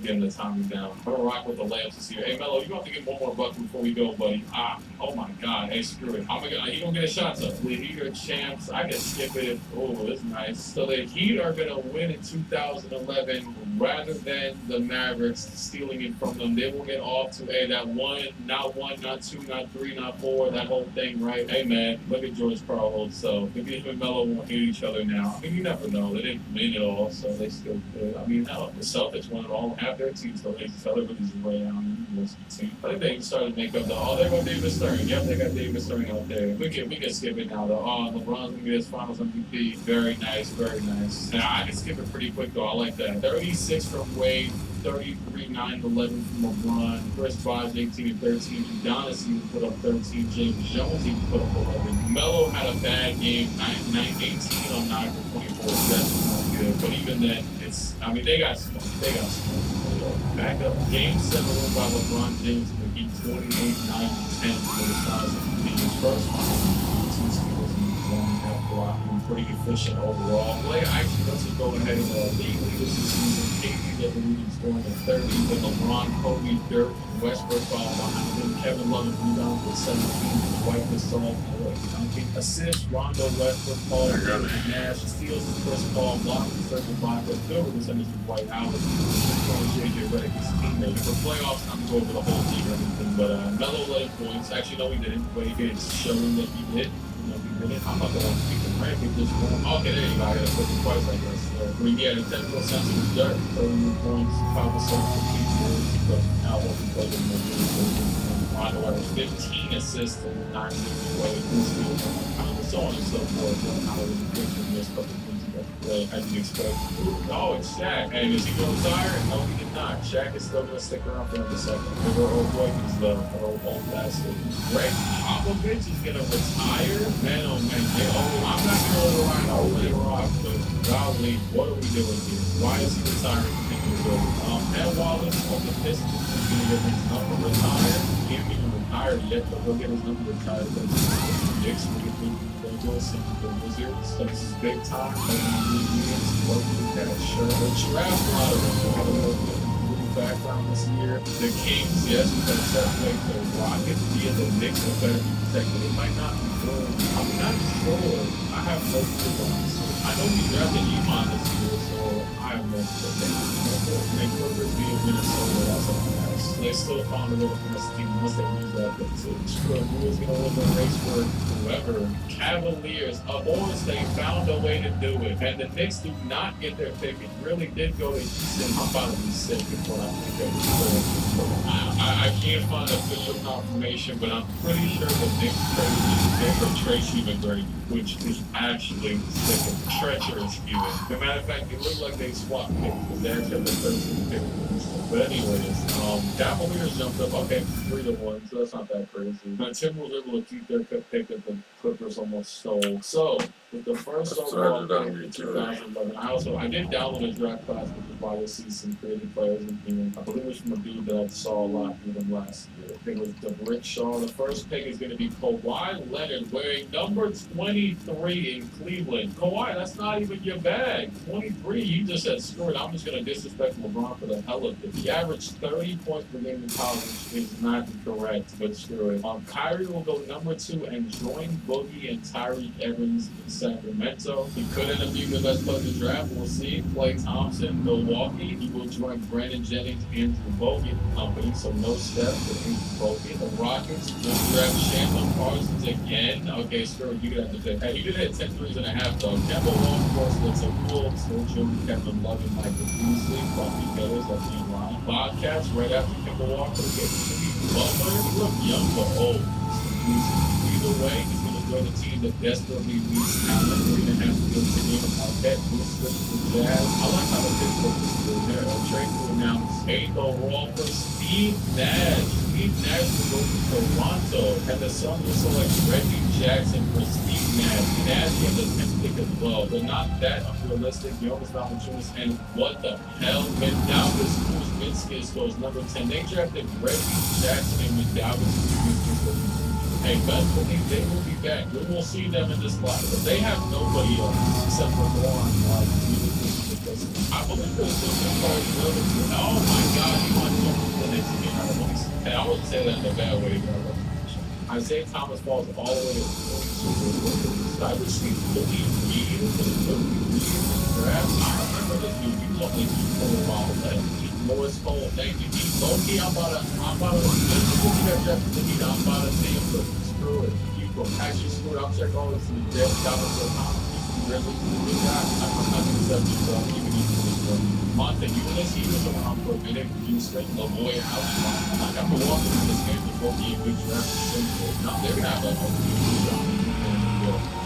getting the timing down. I'm gonna rock with the layups this year. Hey Melo, you have to get one more bucket before we go, buddy. Oh my God. Hey, screw it. He gonna get a shot up. The Heat are champs. I can skip it. Oh, this is nice. So the Heat are gonna win in 2011 rather than the Mavericks stealing it from them. They will get off to that one, not 2, not 3, not 4, that whole thing, right? Hey man, look at George Karl. So maybe him and Melo won't hate each other now. I mean, you never know. They didn't win it all, so they still could. I mean, hell, the Celtics won it all. Half their teams don't hate each other, but he's way down in the team. I think they started to make up there go David Stern. Yep, they got David Stern out there. We can skip it now though. LeBron's gonna get his finals MVP. Very nice, very nice. Now I can skip it pretty quick though. I like that. 36 from Wade. 33, 9, 11 from LeBron. Chris Bosh, 18 and 13. Udonis even put up 13. James Jones even put up 11. Melo had a bad game. 18 on 9 for 24. That's not good. But even then, they got smoked. They got smoked. Back up. Game 7 won by LeBron James in the Heat. 28, 9, and 10 for the size of the His first final. 2 steals and 1 block. Pretty efficient overall. Play actually, let's just go ahead and lead leaders this season. KD led the league in scoring at 30. Then LeBron, Kobe, Dirk, and Westbrook followed behind him. Kevin Love and rebounds with 17. White Gasol, 19. Assists, Rondo, Westbrook, Paul, Nash. Steals is Chris Paul. Blocks is 35. But field percentage is White Howard. JJ Redick, his teammate. For playoffs, I'm going to go over the whole team or anything. But Melo led points. Actually, no, he didn't. But he did show him that he did. I'm not going to speak the ranking just one. Okay, there you go. I got to put it twice, I guess. I mean, yeah, the technical sense was dirt. 30 points, 5% for PGs, but now what we play with Rondo had 15 assists and 9 away, so on and so forth. How was a good in this couple of things as you expect. Oh, it's Shaq. And is he going to retire? No, he did not. Shaq is still going to stick around for another second. We're old boys, though. Old bastard. Greg Popovich is going to retire? Man, oh man. I'm not going to override all the rock, but golly, what are we doing here? Why is he retiring? Ed Wallace on the Pistons is going to get his number retired. He ain't even retired yet, but he'll get his number retired. The Knicks will get the Wilson, the Wizards. So this is big time. The draft lottery background this year. The Kings, yes, we got to separate the Rockets via the Knicks are better be protected. It might not be good. I'm not sure. I have no clue. I know we drafted Iman this year, so I have no clue. Nick Clippers via Minnesota, that's all I have. They still found a way to finish the team unless they lose that. But who is going to win the race for whoever? Cavaliers, Hornets, they found a way to do it. And the Knicks do not get their pick. It really did go to Houston. I'm about to be sick before I think of it. I can't find official confirmation, but I'm pretty sure the Knicks traded for Tracy McGrady, which is actually sick and treacherous even. As a matter of fact, it looked like they swapped picks because they actually had the 13th pick. But anyways, Cavaliers jumped up, okay, 3-1, so that's not that crazy. Now, Timberwolves able to keep their pick that the Clippers almost stole. So, with the first overall pick in 2011, I did download a draft class, which is why you'll see some creative players in here. I believe it was from a dude that I saw a lot even last year. I think it was the Brick Shaw. The first pick is going to be Kawhi Leonard wearing number 23 in Cleveland. Kawhi, that's not even your bag. 23, you just said, screw it, I'm just going to disrespect LeBron for the hell of look, if he averaged 30 points per game in college is not correct, but screw it. Kyrie will go number 2 and join Boogie and Tyreek Evans in Sacramento. He could end up being the best player in the draft. We'll see. Klay Thompson, Milwaukee. He will join Brandon Jennings, Andrew Bogut company, so no Steph, but Andrew Bogut. The Rockets will draft Chandler Parsons again. Okay, screw it. You could have to pick. Hey, he did hit 10 threes and a half, though. Kemba Walker, of course, looks a cool. Still Jimmy, Kevin Love, and Michael Beasley. Buffy Bills, that's the line. Bobcats, right after Kemba Walker, get Jimmy Butler. He looked young, but old. Either way, he's going to join a team that desperately needs talent. We're going to have to go to him. Marquette, Booster, the Jazz. I like how the Pittsburgh is doing there. A trade to announce 8th overall for Steve Nash. Steve Nash will go to Toronto, and the Suns will select Reggie Jackson for Steve Nash. Nash gets a 10th pick as well, but not that unrealistic. Jonas Valanciunas, and what the hell? Mendovis Kuzminskis goes number 10. They drafted Reggie Jackson and Mendovis Kuzminskis. Hey, best believe they will be back. We will see them in this class, but they have nobody else except for Warren. I believe there's still some players relevant. Oh my God, he wants to jump to the next game. And I wouldn't say that in a bad way, bro. Isaiah Thomas falls all the way to the I received Billy Reed for the draft. I remember this dude. He was only for a while back. Morris Cole, thank you. Loki, I'm about to say him, but screw it. You go actually screw it. I'm checking all this in the depth. Got me so really good guy. I'm accepting so I'm even this one. Monte Eunice, he was around for a minute. Houston, Lavoy, I got to walk into this game before he a good draft. Now they're gonna have a good shot.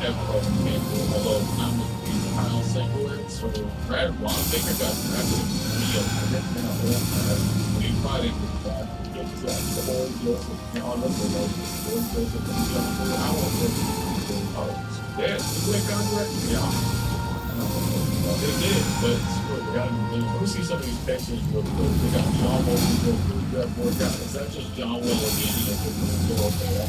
Kevin Love and Campbell, although I'm with Kyle Singler, so Brad Ron Baker got drafted. He probably didn't get drafted. The whole Joseph, honestly, Joseph, I won't get yeah, did they contract? Yeah. They did, but screw it. Let me see some of these pictures real quick. They got John Wall workout. Is that just John Wall again?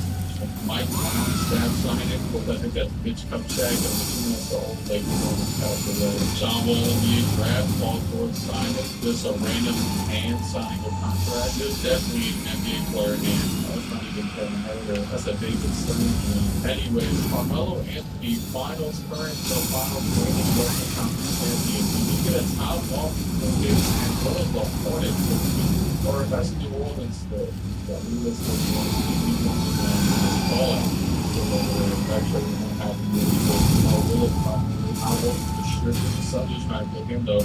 Mike Brown staff signing, but I think that's Mitch Kupchak. I'm assuming that's the old Lakers on the calculator. John Wall NBA draft, Paul George signing. Just a random hand signing a contract. There's definitely an NBA player here. That's not even Kevin Herter. That's a David Stern. Anyways, Carmelo Anthony, finals current, so finals winning Western Conference champion. You get a top off from this, and what is the Hornets? Or that's New Orleans, the realistic one. Actually, I won't restrict the subject trying to get him though.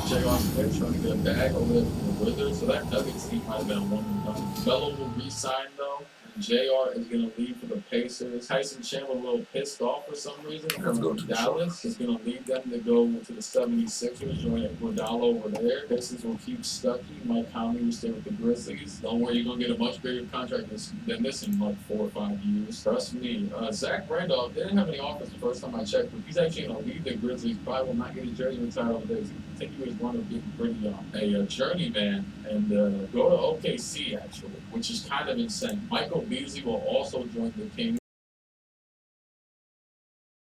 J.R. Smith trying to get a bag over there from the Wizards, so that Nuggets team might have been a one and done. Melo will re-sign though. JR is going to leave for the Pacers. Tyson Chandler a little pissed off for some reason from Dallas. He's going to leave them to go to the 76ers, join Iguodala over there. Pacers will keep Stuckey. Mike Conley will stay with the Grizzlies. Don't worry, you're going to get a much bigger contract than this in like 4 or 5 years. Trust me. Zach Randolph didn't have any offers the first time I checked, but he's actually going to leave the Grizzlies. Probably will not get his jersey retired over there. I think he was one of being pretty a journeyman and go to OKC actually, which is kind of insane. Michael Beasley will also join the Kings.